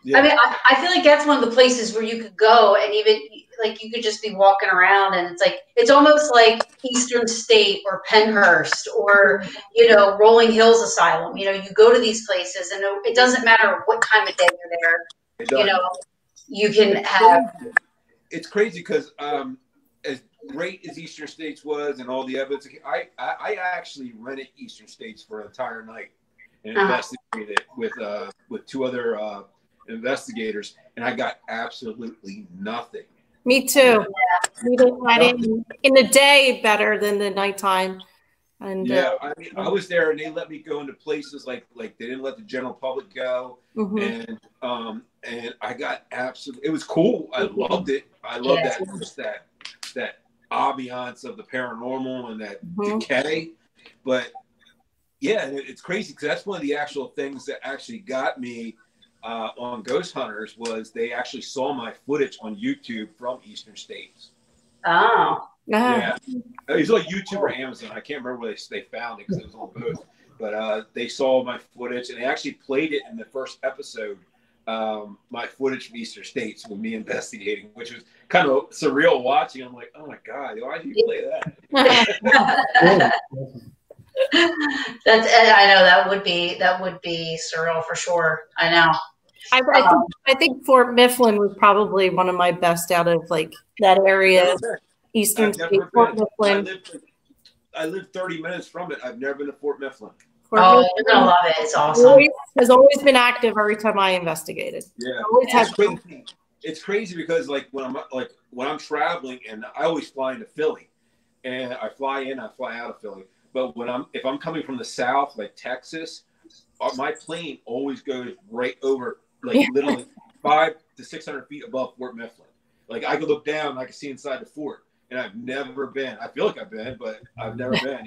Yeah. I mean, I feel like that's one of the places where you could go and even like you could just be walking around and it's like it's almost like Eastern State or Pennhurst or Rolling Hills Asylum. You go to these places and it doesn't matter what time of day you're there. It does. You can have. It's crazy because as great as Eastern States was and all the evidence, I actually rented Eastern States for an entire night and investigated it with two other investigators, and I got absolutely nothing. me too. I didn't in the day better than the nighttime. And Yeah, I mean, I was there, and they let me go into places like they didn't let the general public go, and I got absolutely. It was cool. I loved it. I loved that ambiance of the paranormal and that decay. But yeah, it's crazy because that's one of the actual things that actually got me on Ghost Hunters was they actually saw my footage on YouTube from Eastern States. Oh. Yeah, it was like YouTube or Amazon. I can't remember where they found it because it was on both. But they saw my footage and they actually played it in the first episode. My footage from Eastern States with me investigating, which was kind of surreal watching. I'm like, oh my god, why did you play that? I know that would be surreal for sure. I know. I think Fort Mifflin was probably one of my best out of like that area. Eastern State, Fort Mifflin. I live 30 minutes from it. I've never been to Fort Mifflin. You're gonna love it. It's awesome. Has always been active every time I investigated. Yeah, Always crazy. It's crazy because like when I'm traveling, and I always fly into Philly, and I fly in, I fly out of Philly. But if I'm coming from the south, like Texas, my plane always goes right over, like literally 500 to 600 feet above Fort Mifflin. Like I can look down, and I can see inside the fort. And I've never been. I feel like I've been, but I've never been.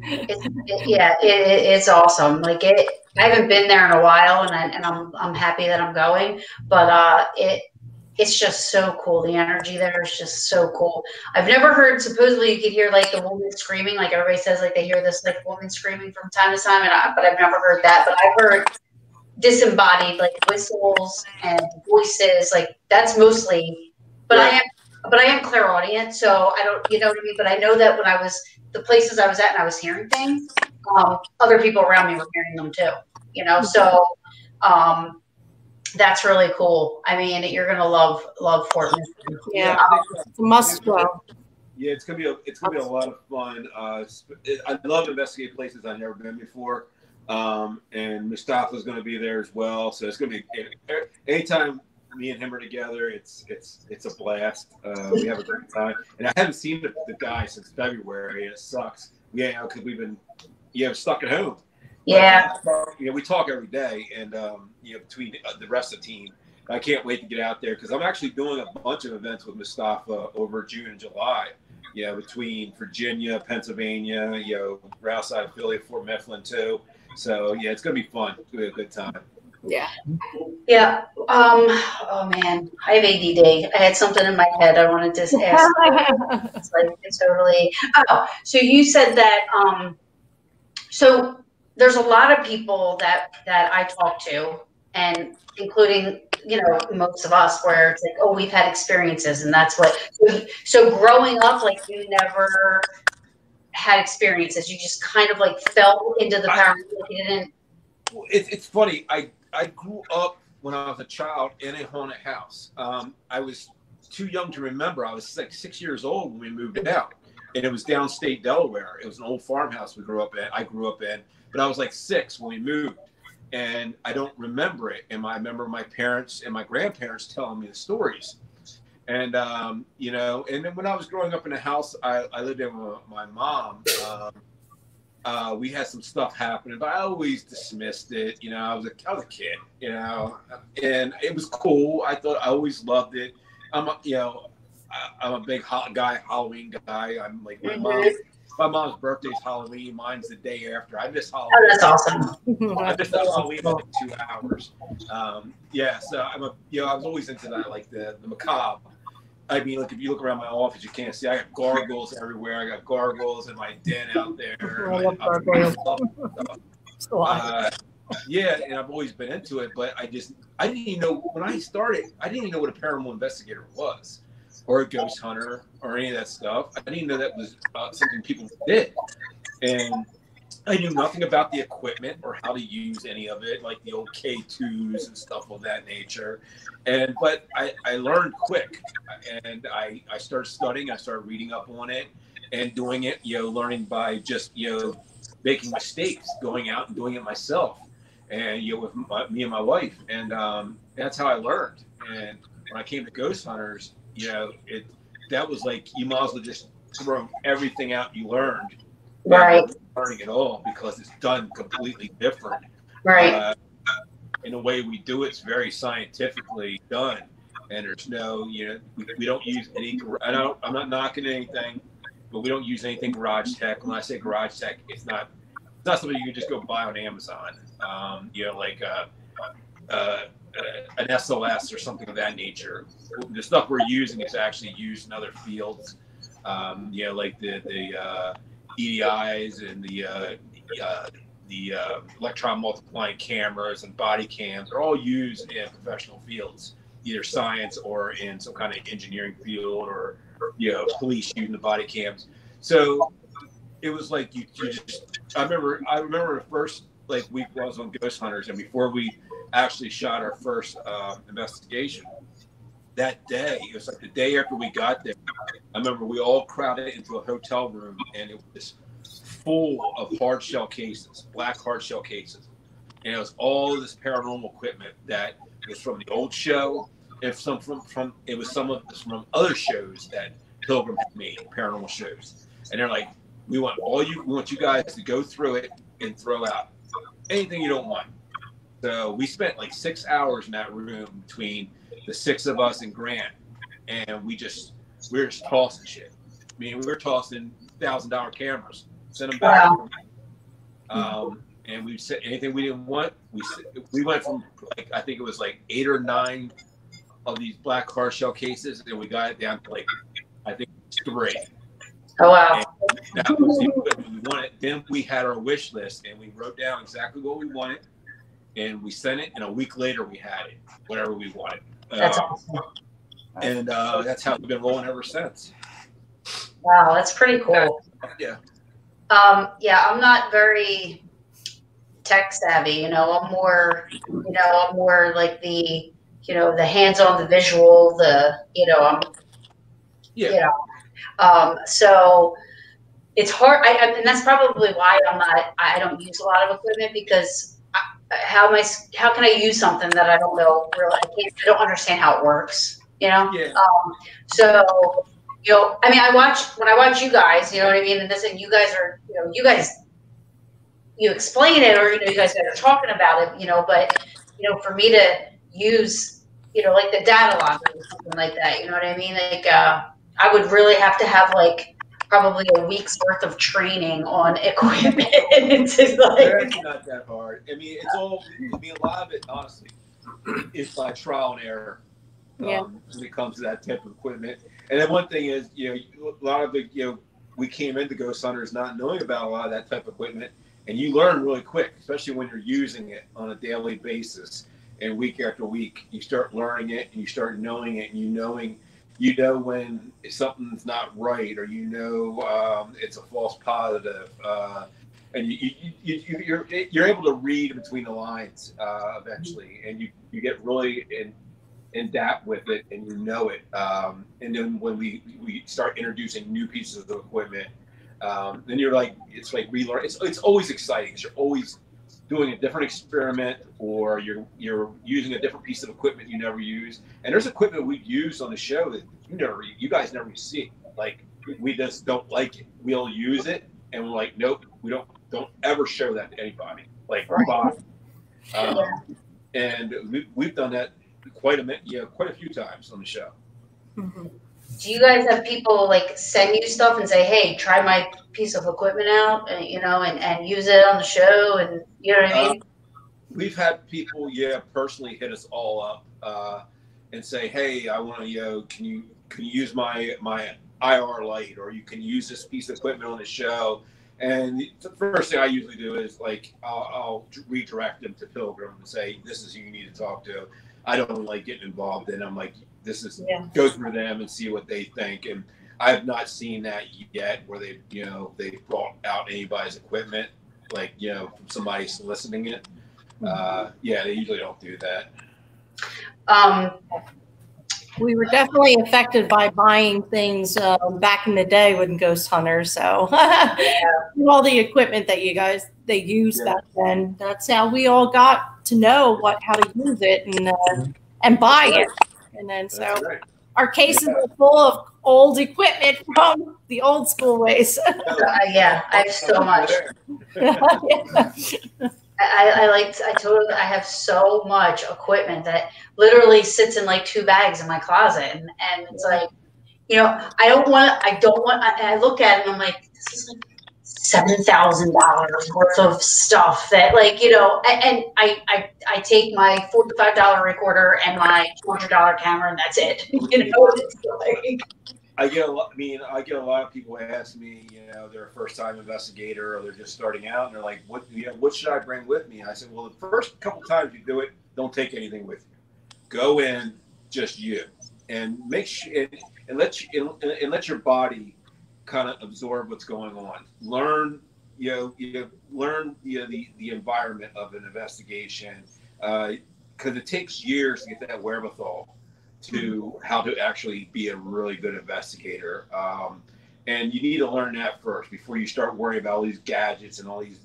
It's awesome. Like I haven't been there in a while, and I'm happy that I'm going. But it's just so cool. The energy there is just so cool. I've never heard. Supposedly, you could hear like the woman screaming. Like everybody says, like they hear this like woman screaming from time to time. But I've never heard that. But I've heard disembodied like whistles and voices. Like that's mostly. But I am clairaudient, so I don't, you know what I mean? But I know that when the places I was at and I was hearing things, other people around me were hearing them too, so that's really cool. I mean, you're going to love Fort Mifflin. Yeah, it's a must go. Yeah, it's gonna be a lot of fun. I love investigating places I've never been before, and Mustafa's going to be there as well. So it's going to be anytime me and him are together, it's a blast. We have a great time, and I haven't seen the guy since February. And it sucks. Yeah, because we've been stuck at home. Yeah. But, we talk every day, and between the rest of the team, I can't wait to get out there because I'm actually doing a bunch of events with Mustafa over June and July. Between Virginia, Pennsylvania, right outside of Philly, Fort Mifflin too. So it's gonna be fun. It's gonna be a good time. Yeah. Yeah. Oh man, I have ADD. I had something in my head I wanted to ask. It's totally. Oh, so you said that. So there's a lot of people that I talk to and including, you know, most of us, where it's like, oh, we've had experiences, and that's what. So growing up, like, you never had experiences. You just kind of like fell into the paranormal. You didn't. It's funny. I grew up when I was a child in a haunted house. I was too young to remember. I was like 6 years old when we moved out, and it was downstate Delaware. It was an old farmhouse we grew up in. I grew up in, but I was like 6 when we moved, and I don't remember it. And I remember my parents and my grandparents telling me the stories. And, you know, and then when I was growing up in a house, I lived in with my mom. We had some stuff happening, but I always dismissed it. You know, I was a kid, you know, and it was cool. I always loved it. I'm a big Halloween guy. I'm like my mom's birthday's Halloween. Mine's the day after. I miss Halloween. Oh, that's awesome. I missed Halloween by like 2 hours. Yeah, so I was always into that, like the macabre. I mean, like if you look around my office, you can't see. I got gargoyles everywhere. I got gargoyles in my den out there. I love gargoyles. Yeah, and I've always been into it, but I didn't even know when I started. I didn't even know what a paranormal investigator was, or a ghost hunter, or any of that stuff. I didn't even know that was something people did, and I knew nothing about the equipment or how to use any of it, like the old K2s and stuff of that nature. But I learned quick, and I started studying. I started reading up on it and doing it. You know, learning by just making mistakes, going out and doing it myself, and with me and my wife, and that's how I learned. And when I came to ghost hunters, that was like you might as well just throw everything out you learned. Right. Learning it all because it's done completely different. Right. In the way we do it's very scientifically done, and there's no, we don't use any. I'm not knocking anything, but we don't use anything garage tech. When I say garage tech, it's not something you can just go buy on Amazon. Like an SLS or something of that nature. The stuff we're using is actually used in other fields. Like the EDIs and the electron multiplying cameras and body cams are all used in professional fields, either science or in some kind of engineering field, or police using the body cams. So it was like you just. I remember the first week I was on Ghost Hunters, and before we actually shot our first investigation. That day, it was like the day after we got there. I remember we all crowded into a hotel room, and it was full of hard shell cases, black hard shell cases. And it was all of this paranormal equipment that was from the old show, and some from other shows that Pilgrim had made, paranormal shows. And they're like, we want you guys to go through it and throw out anything you don't want. So we spent like 6 hours in that room between the 6 of us and Grant, and we were just tossing shit. I mean, we were tossing $1,000 cameras, sent them back. Wow. And we said anything we didn't want. We went from I think it was 8 or 9 of these black hard shell cases, and we got it down to I think 3. Oh wow! And that was the equipment we wanted. Then we had our wish list, and we wrote down exactly what we wanted, and we sent it. And a week later, we had it, whatever we wanted. That's awesome. And that's how we've been rolling ever since. Wow, that's pretty cool. Yeah. I'm not very tech savvy. I'm more like the hands-on, the visual, so it's hard. And that's probably why I don't use a lot of equipment, because how can I use something that I don't know really? I don't understand how it works. Yeah. So when I watch you guys, you know what I mean, and you guys are, you explain it, or you guys are talking about it, but for me to use, like the data logger or something like that, you know what I mean? I would really have to have probably a week's worth of training on equipment. It's It's not that hard. I mean, a lot of it, honestly, is by trial and error. When it comes to that type of equipment. And then one thing is, a lot of we came into Ghost Hunters not knowing about a lot of that type of equipment, and you learn really quick, especially when you're using it on a daily basis. and week after week, you start learning it, and you start knowing it, and you know when something's not right, or it's a false positive, and you're able to read between the lines eventually, and you get really in depth with it, and you know it. And then when we start introducing new pieces of equipment, then you're like, it's like relearn. It's always exciting because you're always doing a different experiment, or you're using a different piece of equipment you never use. And there's equipment we've used on the show that you guys never see. Like, we just don't like it. We'll use it, and we're like, nope, we don't ever show that to anybody. Like, right. And we've done that quite a few times on the show. Mm-hmm. Do you guys have people like send you stuff and say, "Hey, try my piece of equipment out," and use it on the show, and you know what I mean? We've had people, personally hit us all up and say, "Hey, I want to, can you use my IR light, or you can use this piece of equipment on the show?" And the first thing I usually do is like I'll redirect them to Pilgrim and say, "This is who you need to talk to." I don't like getting involved, and I'm like, go through them and see what they think. And I have not seen that yet, where they brought out anybody's equipment, like, from somebody soliciting it. They usually don't do that. We were definitely affected by buying things back in the day with Ghost Hunters. So all the equipment that they used back then, that's how we all got to know how to use it and buy it. And then our cases are full of old equipment from the old school ways. I have so much. I have so much equipment that literally sits in like 2 bags in my closet, and it's like, I look at it and I'm like, this is like $7,000 worth of stuff that, like, and I take my $45 recorder and my $200 camera, and that's it. It's like, I get a lot of people ask me, they're a first-time investigator, or they're just starting out, and they're like, what should I bring with me? And I said, well, the first couple times you do it, don't take anything with you. Go in, just you, and make sure and let your body kind of absorb what's going on. Learn, learn the environment of an investigation, because it takes years to get that wherewithal to how to actually be a really good investigator. And you need to learn that first before you start worrying about all these gadgets and all these,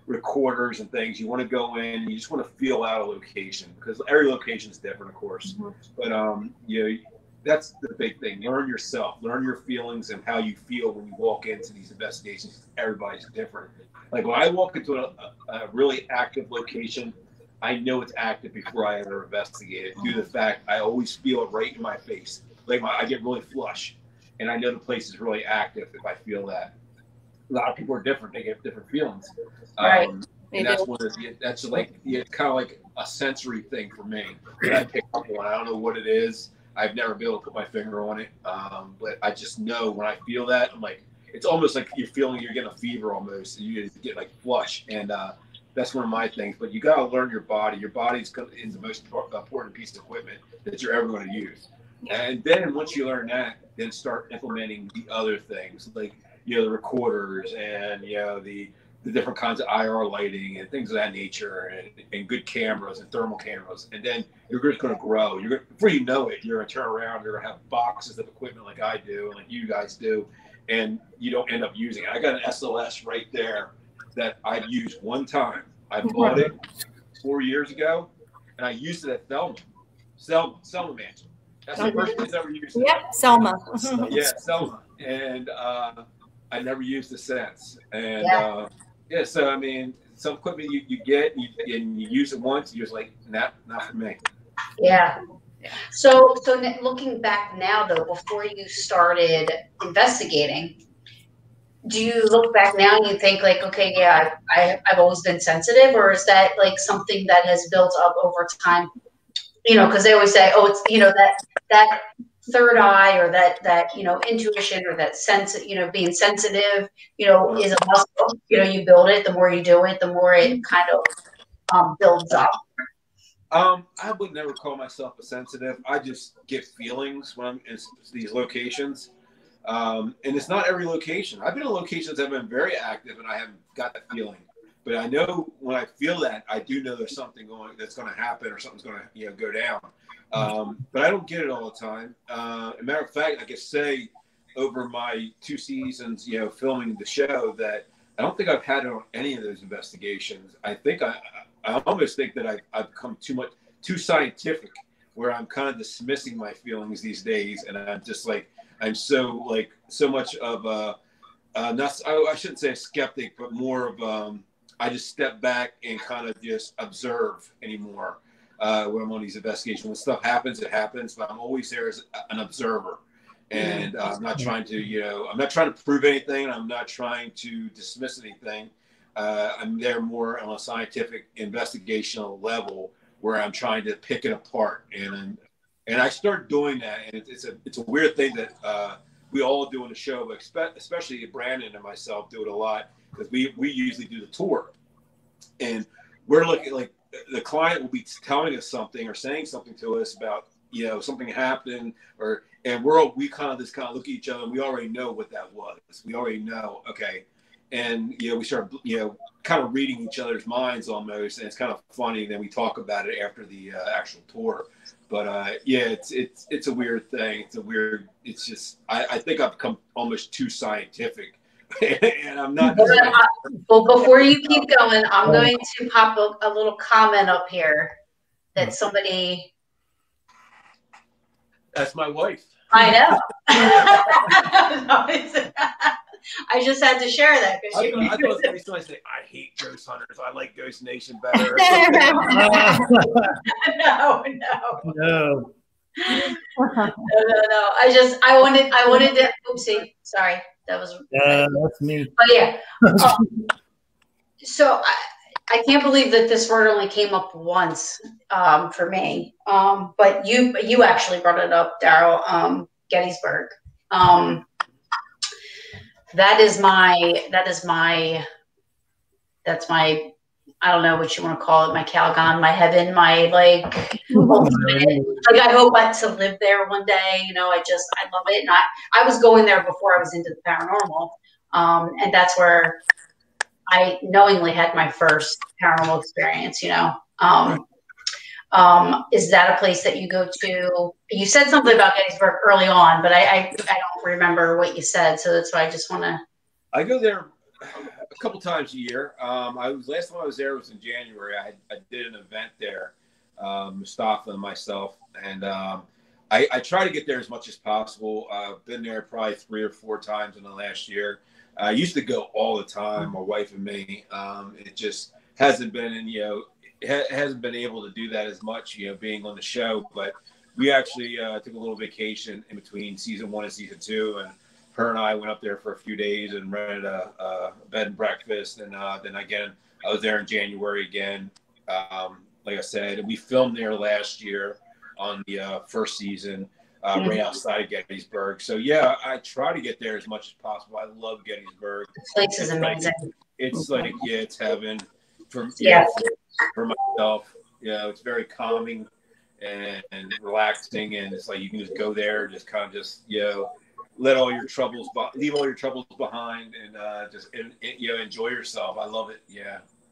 recorders and things. You want to go in and you just want to feel out a location, because every location is different, of course. But, that's the big thing. Learn yourself, learn your feelings and how you feel when you walk into these investigations. Everybody's different. Like, when I walk into a really active location, I know it's active before I ever investigate it, due to the fact I always feel it right in my face. Like, I get really flush, and I know the place is really active if I feel that. A lot of people are different; they get different feelings, right? And that's like it's kind of like a sensory thing for me. When I pick up one, I don't know what it is. I've never been able to put my finger on it, but I just know when I feel that, I'm like, it's almost like you're getting a fever almost, and you get like flush, and that's one of my things. But you got to learn your body. Your body's the most important piece of equipment that you're ever going to use. And then once you learn that, then start implementing the other things, like, the recorders and, the different kinds of IR lighting and things of that nature, and good cameras and thermal cameras. And then you're just going to grow. Before you know it, you're going to turn around, you're going to have boxes of equipment like I do and like you guys do, and you don't end up using it. I got an SLS right there that I've used one time. I bought it 4 years ago, and I used it at Selma Mansion. That's the first place I ever used it. Yep, Selma. Selma. And I never used it since. And so I mean, some equipment you get and you use it once, you're just like, not for me. Yeah. So looking back now, though, before you started investigating, do you look back now and you think like, okay, I've always been sensitive, or is that like something that has built up over time? Because they always say, oh, it's that third eye, or that intuition, or that sense, being sensitive, is a muscle. You build it. The more you do it, the more it kind of builds up. I would never call myself a sensitive. I just get feelings when I'm in these locations. And it's not every location. I've been in locations that have been very active and I haven't got that feeling. But I know when I feel that, I do know there's something that's going to happen or something's going to go down. But I don't get it all the time. As a matter of fact, I could say over my 2 seasons, filming the show, that I don't think I've had it on any of those investigations. I think I almost think that I've become too scientific, where I'm kind of dismissing my feelings these days, and I'm just like, I'm so much of I shouldn't say a skeptic, but more of I just step back and kind of just observe anymore when I'm on these investigations. When stuff happens, it happens, but I'm always there as an observer. And I'm not trying to, I'm not trying to prove anything. I'm not trying to dismiss anything. I'm there more on a scientific investigational level where I'm trying to pick it apart. And I start doing that. And it's a weird thing that we all do in the show, but especially Brandon and myself do it a lot, because we usually do the tour. And we're looking, like, the client will be telling us something or saying something to us about, something happened, and we kind of look at each other and we already know what that was. We already know, okay. And, we start, kind of reading each other's minds almost. And it's kind of funny. Then we talk about it after the actual tour. But it's a weird thing. It's just, I think I've become almost too scientific. And I'm not. Well, before you keep going, I'm going to pop a little comment up here that somebody. That's my wife. I know. I just had to share that. I thought every time I say, I hate ghost hunters. I like Ghost Nation better. No. No. I wanted to. Oopsie. Sorry. That was. That's me. But yeah. So I can't believe that this word only came up once for me. But you actually brought it up, Daryl. Gettysburg. That's my I don't know what you want to call it, my Calgon, my heaven, my like I hope to live there one day. I love it. And I was going there before I was into the paranormal. And that's where I knowingly had my first paranormal experience, Is that a place that you go to? You said something about Gettysburg early on, but I don't remember what you said. So that's why I just want to. I go there a couple times a year. Last time I was there was in January. I did an event there, Mustafa and myself, and I try to get there as much as possible. I've been there probably 3 or 4 times in the last year. I used to go all the time, my wife and me. It just hasn't been, hasn't been able to do that as much, being on the show. But we actually took a little vacation in between season 1 and season 2, and her and I went up there for a few days and rented a bed and breakfast. And then again, I was there in January again. Like I said, and we filmed there last year on the first season, right outside of Gettysburg. So yeah, I try to get there as much as possible. I love Gettysburg. The place is amazing. It's like, it's heaven for myself. It's very calming and relaxing, and it's like you can just go there, just kind of leave all your troubles behind, and just enjoy yourself. I love it.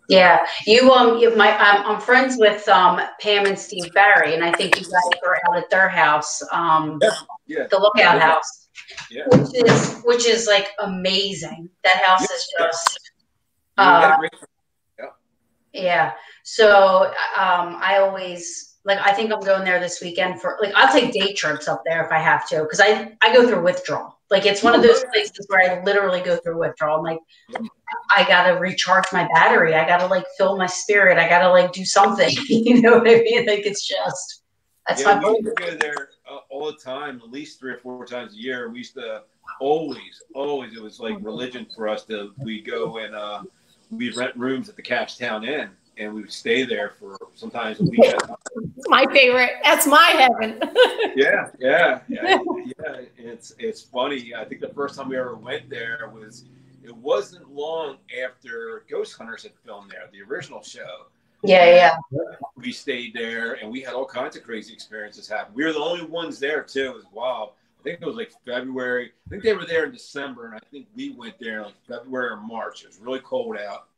Yeah, I'm friends with Pam and Steve Barry, and I think you guys were out at their house, the Lookout House, which is like amazing. That house is just, yeah. So I always I think I'm going there this weekend for I'll take day trips up there if I have to, because I go through withdrawal. It's one of those places where I literally go through withdrawal. I'm like, I gotta recharge my battery. I gotta fill my spirit. I gotta do something. You know what I mean? It's just that's my. We used to go there all the time, at least 3 or 4 times a year. We used to always. It was like religion for us we go and we'd rent rooms at the Cashtown Inn, and we would stay there for sometimes a weekend. It's my favorite. That's my heaven. Yeah. It's funny. I think the first time we ever went there it wasn't long after Ghost Hunters had filmed there, the original show. Yeah. We stayed there, and we had all kinds of crazy experiences happen. We were the only ones there too. It was wild. I think it was like February. I think they were there in December, and I think we went there like February or March. It was really cold out,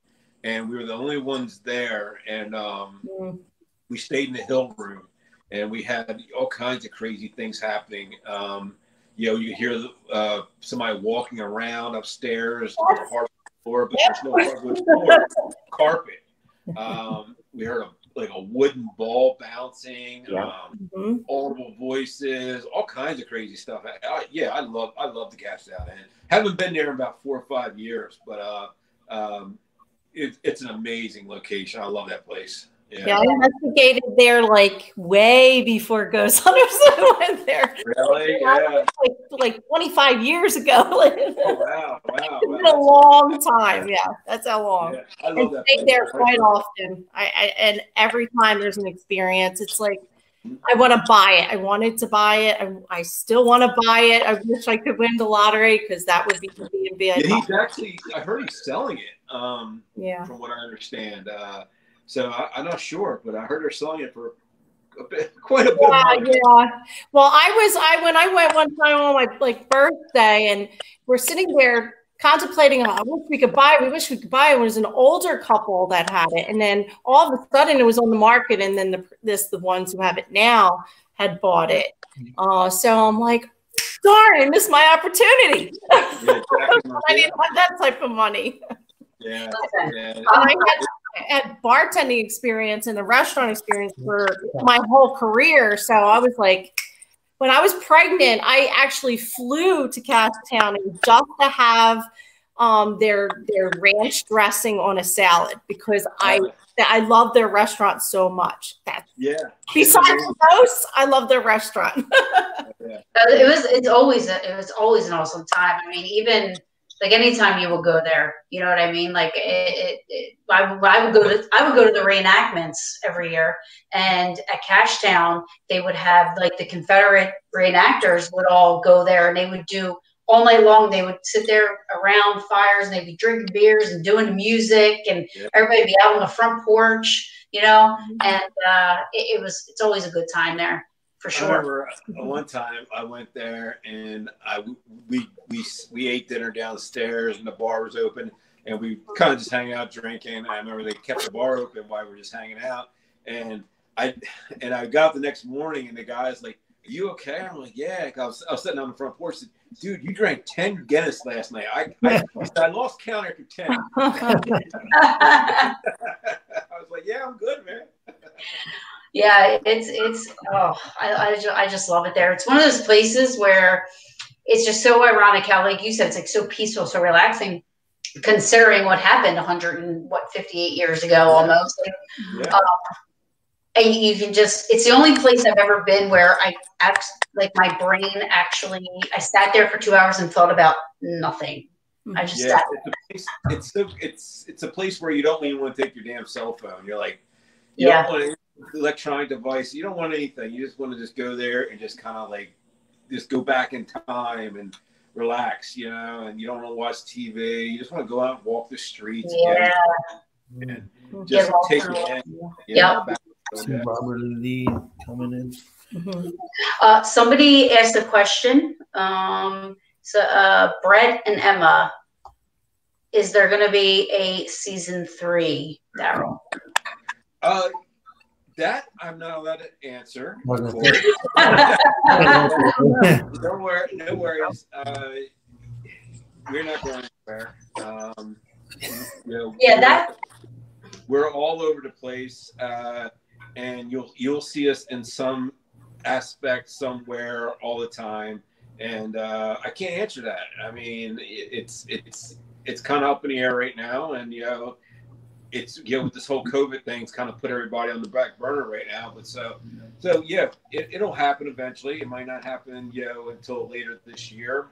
and we were the only ones there. And we stayed in the hill room, and we had all kinds of crazy things happening. You hear somebody walking around upstairs on the hardwood floor, but there's no hardwood floor, carpet. We heard a wooden ball bouncing, audible voices, all kinds of crazy stuff. I love the Cash Down Inn. Haven't been there in about 4 or 5 years, but it's an amazing location. I love that place. Yeah, I investigated there like way before Ghost Hunters went there. Really? Yeah. Like 25 years ago. Oh, wow. It's been a long time. Yeah, that's how long. Yeah, I love that stay place. there quite often. And every time there's an experience, it's like I want to buy it. I wanted to buy it. I still want to buy it. I wish I could win the lottery because that would be the B&B. I heard he's selling it. From what I understand. So I'm not sure, but I heard they're selling it for quite a bit of money. Yeah. Well, when I went one time on my birthday, and we're sitting there contemplating, I wish we could buy it. We wish we could buy it. It was an older couple that had it, and then all of a sudden it was on the market, and then the ones who have it now had bought it. So I'm like, darn, I missed my opportunity. Yeah, exactly. I didn't want that type of money. Yeah. I had bartending experience and a restaurant experience for my whole career. So I was like, when I was pregnant, I actually flew to Cash County just to have their ranch dressing on a salad because I love their restaurant so much. Besides the house, I love their restaurant. It was always an awesome time. I mean, even like anytime you will go there, you know what I mean? Like I would go to the reenactments every year, and at Cashtown they would have like the Confederate reenactors would all go there, and they would do all night long. They would sit there around fires, and they'd be drinking beers and doing music, and everybody would be out on the front porch, you know. And it's always a good time there. For sure. I remember one time I went there, and we ate dinner downstairs, and the bar was open, and we kind of just hang out drinking. I remember they kept the bar open while we were just hanging out, and I got up the next morning, and the guy's like, "Are you okay?" I'm like, "Yeah." I was sitting on the front porch. Said, "Dude, you drank 10 Guinness last night." I lost count after 10. I was like, "Yeah, I'm good, man." Yeah, I just love it there. It's one of those places where it's just so ironic how, like you said, it's like so peaceful, so relaxing, considering what happened 158 years ago almost. And you can it's the only place I've ever been where my brain actually, I sat there for 2 hours and thought about nothing. I just sat there. It's a place where you don't even want to take your damn cell phone. You're like, you don't want any electronic device. You don't want anything. You just want to just go there and just kind of like just go back in time and relax, you know, and you don't want to watch TV. You just want to go out and walk the streets and just take it in. See Robert Lee coming in. Somebody asked a question. Brett and Emma, is there going to be a season 3, Daryl? That I'm not allowed to answer. No worries. We're not going anywhere. We're all over the place, and you'll see us in some aspect somewhere all the time. And I can't answer that. I mean, it's kind of up in the air right now, and it's with this whole COVID thing's kind of put everybody on the back burner right now. But so it'll happen eventually. It might not happen until later this year.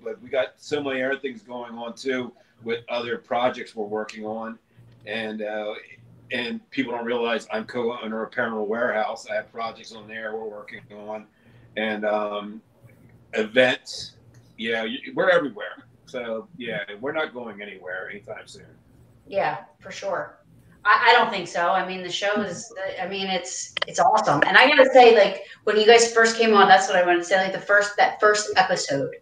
But we got so many other things going on too with other projects we're working on, and people don't realize I'm co-owner of Paranormal Warehouse. I have projects on there we're working on, and events. We're everywhere. So we're not going anywhere anytime soon. Yeah, for sure. I don't think so. I mean, the show is, I mean, it's awesome. And I gotta say, like, when you guys first came on, that's what I wanted to say, like that first episode.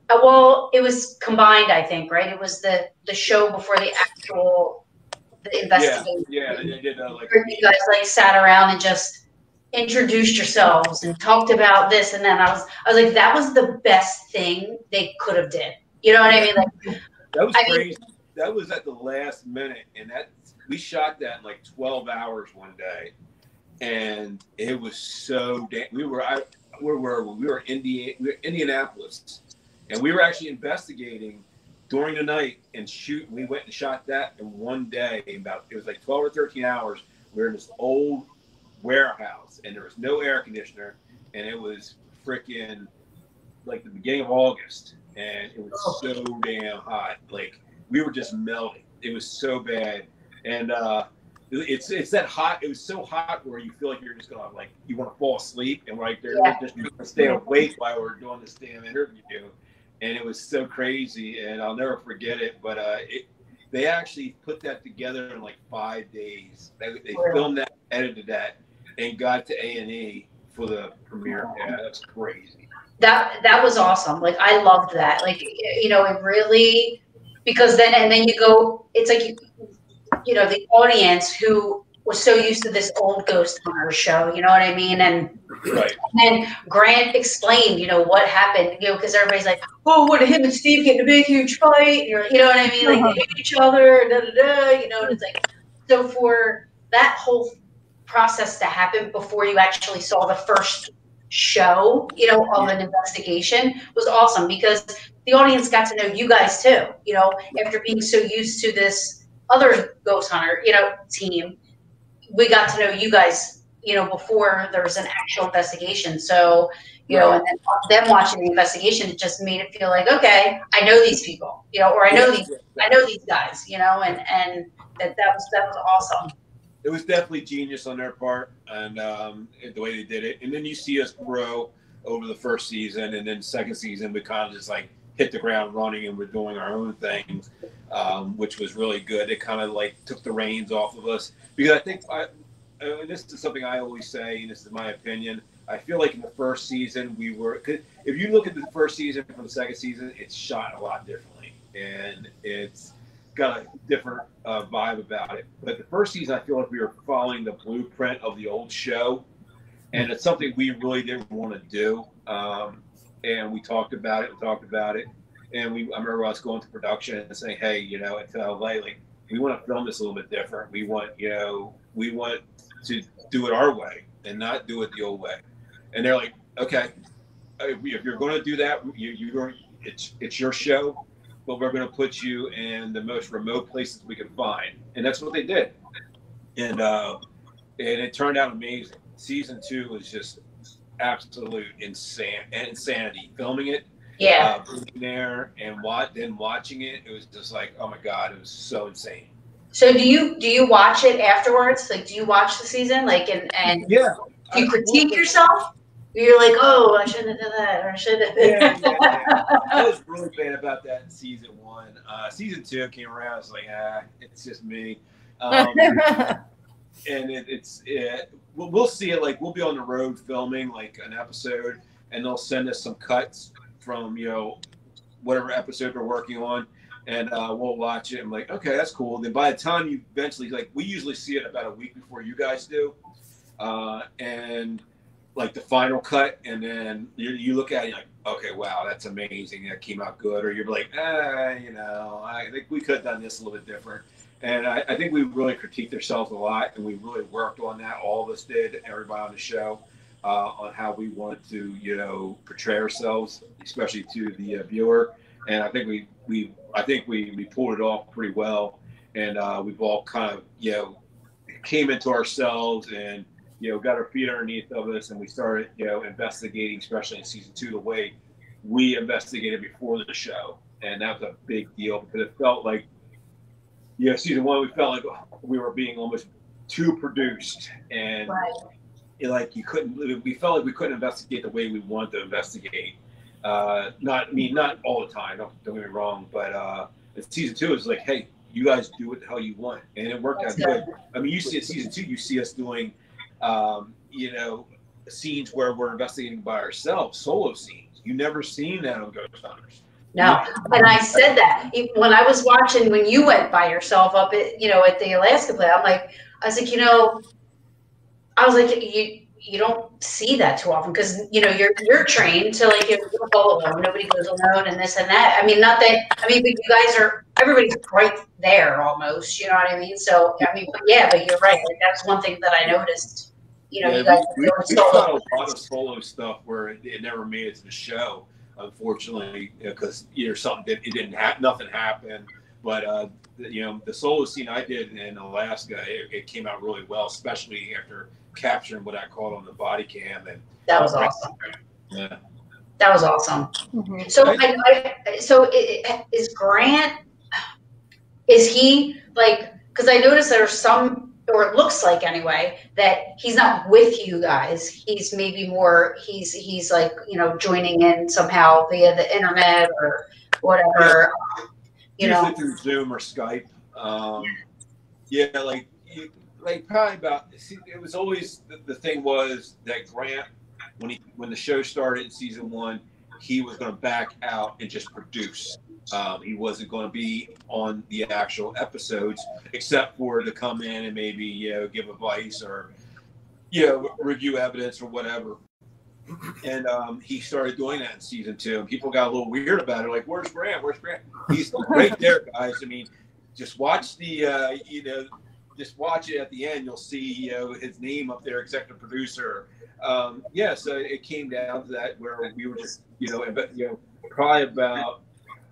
Well, it was combined, I think, right? It was the show before the investigation. Yeah, they did like you guys like sat around and just introduced yourselves and talked about this and then. I was like, that was the best thing they could have did. You know what I mean? Like, that was crazy. That was at the last minute, and we shot that in like 12 hours one day, and it was so damn. We were in Indianapolis, and we were actually investigating during the night and shoot. We went and shot that in one day. It was like 12 or 13 hours. We were in this old warehouse, and there was no air conditioner, and it was freaking like the beginning of August, and it was so damn hot. Like, we were just melting. It was so bad. And it's that hot. It was so hot where you feel like you're just gonna, like, you want to fall asleep, and right there, just stay awake while we're doing this damn interview. And it was so crazy, and I'll never forget it. But they actually put that together in like 5 days. They filmed that, edited that, and got to A&E for the premiere. Yeah, that's crazy. That was awesome. Like, I loved that. Like, you know, it really, because then you go, it's like, you know, the audience who was so used to this old ghost hunter show, you know what I mean? And then Grant explained, you know, what happened, you know, because everybody's like, oh, what, him and Steve get in a big, huge fight? You know what I mean? Like, they hate each other, da, da, da, you know, and it's like, so for that whole process to happen before you actually saw the first show, you know, of an investigation was awesome, because the audience got to know you guys too, you know, after being so used to this other ghost hunter, you know, team. We got to know you guys, you know, before there was an actual investigation. So, you know, and then watching the investigation, it just made it feel like, okay, I know these people, you know, or I know these guys, you know, and that was awesome. It was definitely genius on their part, and the way they did it. And then you see us grow over the first season, and then second season we kind of just like hit the ground running, and we're doing our own thing, which was really good. It kind of like took the reins off of us, because I think and this is something I always say, and this is my opinion. I feel like in the first season cause if you look at the first season from the second season, it's shot a lot differently, and it's got a different vibe about it. But the first season, I feel like we were following the blueprint of the old show, and it's something we really didn't want to do. And we talked about it, and I remember us going to production and saying, hey, you know, to LA, like, we want to film this a little bit different. We want to do it our way and not do it the old way. And they're like, okay, if you're going to do that, it's your show, but we're going to put you in the most remote places we can find. And that's what they did. And it turned out amazing. Season 2 was just absolute insanity. Filming it, being there and then watching it, it was just like, oh my God, it was so insane. So do you watch it afterwards? Like, do you watch the season? Like, and do you critique yourself? You're like, oh, I shouldn't have done that, or I should have. Yeah. I was really bad about that in season 1. Season 2 came around. I was like, it's just me. And we'll see it. Like, we'll be on the road filming like an episode, and they'll send us some cuts from, you know, whatever episode we're working on, and we'll watch it. I'm like, okay, that's cool. And then by the time you eventually, like, we usually see it about a week before you guys do, and like the final cut, and then you look at it, you're like, okay, wow, that's amazing, that came out good. Or you're like, you know, I think we could have done this a little bit different. And I think we really critiqued ourselves a lot, and we really worked on that. All of us did, everybody on the show, on how we wanted to, you know, portray ourselves, especially to the viewer. And I think we pulled it off pretty well. And we've all kind of, you know, came into ourselves and, you know, got our feet underneath of us, and we started, you know, investigating, especially in season 2, the way we investigated before the show. And that was a big deal, because it felt like, you know, season 1, we felt like we were being almost too produced, and like we felt like we couldn't investigate the way we wanted to investigate. Not all the time, don't get me wrong, but season 2 is like, hey, you guys do what the hell you want, and it worked out good. I mean, you see at season 2, you see us doing, you know, scenes where we're investigating by ourselves, solo scenes. You never seen that on Ghost Hunters. No, and I said that when I was watching when you went by yourself up at, you know, at the Alaska play. I was like, you know, you don't see that too often because, you know, you're trained to, like, you're all alone, nobody goes alone and this and that. I mean, not that, I mean, but you guys are, everybody's right there almost, you know what I mean? So, I mean, but you're right. Like, that's one thing that I noticed, you know, you guys we shot a lot of solo stuff where it never made it to the show, unfortunately, because either nothing happened. But you know, the solo scene I did in Alaska, it came out really well, especially after capturing what I caught on the body cam. And that was awesome. Yeah, that was awesome. Mhm. So, is Grant? Is he like? Because I noticed there's some, or it looks like anyway, that he's not with you guys. He's maybe more. He's like, you know, joining in somehow via the internet or whatever. Yeah. You know, usually through Zoom or Skype. Yeah, like probably about. See, it was always the thing was that Grant, when the show started in season 1, he was going to back out and just produce. He wasn't going to be on the actual episodes, except for to come in and maybe, you know, give advice or, you know, review evidence or whatever. And he started doing that in season 2, and people got a little weird about it. Like, where's Grant? Where's Grant? He's right there, guys. I mean, just watch the, you know, just watch it at the end. You'll see, you know, his name up there, executive producer. Yeah, so it came down to that where we were just, you know, probably about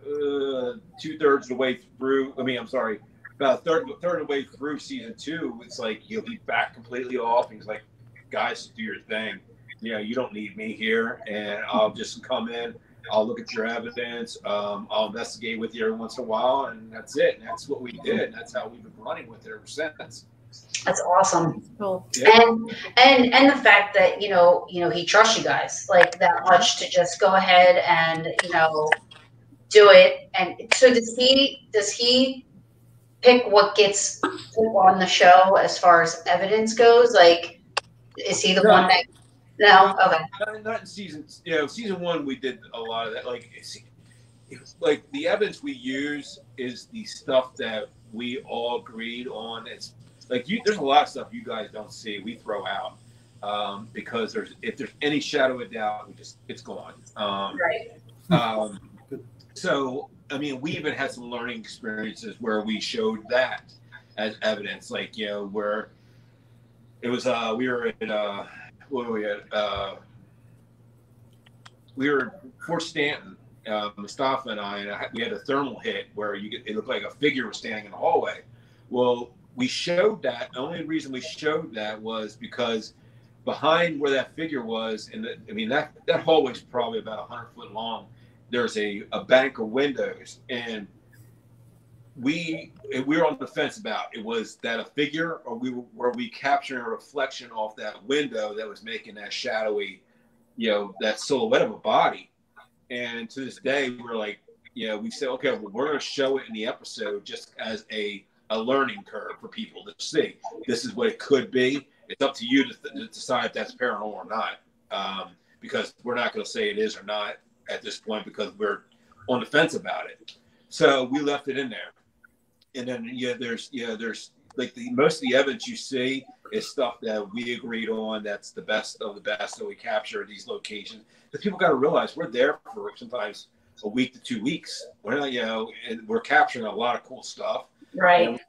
2/3 of the way through. I mean, I'm sorry, about a third of the way through season 2. It's like he'll be back completely off. He's like, guys, do your thing. You know, you don't need me here, and I'll just come in. I'll look at your evidence. I'll investigate with you every once in a while, and that's it. And that's what we did. And that's how we've been running with it ever since. that's awesome. Cool. Yeah. And the fact that, you know, he trusts you guys like that much to just go ahead and, you know, do it. And so does he pick what gets put on the show as far as evidence goes? Like, is he the one that? No, okay. Not in season. You know, season 1 we did a lot of that. Like the evidence we use is the stuff that we all agreed on. It's like there's a lot of stuff you guys don't see. We throw out because if there's any shadow of doubt, it's gone. Right. So I mean, we even had some learning experiences where we showed that as evidence. Like, you know, where it was we were at. What were we at? We were Fort Stanton, Mustafa and I, we had a thermal hit where it looked like a figure was standing in the hallway. Well, we showed that. The only reason we showed that was because behind where that figure was, and I mean that hallway is probably about 100 foot long. There's a bank of windows, and we were on the fence about it. Was that a figure, or were we capturing a reflection off that window that was making that shadowy, you know, that silhouette of a body? And to this day, we're like, you know, we say, okay, well, we're going to show it in the episode just as a learning curve for people to see. This is what it could be. It's up to you to decide if that's paranormal or not, because we're not going to say it is or not at this point because we're on the fence about it. So we left it in there. And then there's like most of the evidence you see is stuff that we agreed on. That's the best of the best that we capture at these locations. Because people got to realize we're there for sometimes a week to 2 weeks. We're not, you know, and we're capturing a lot of cool stuff. Right. And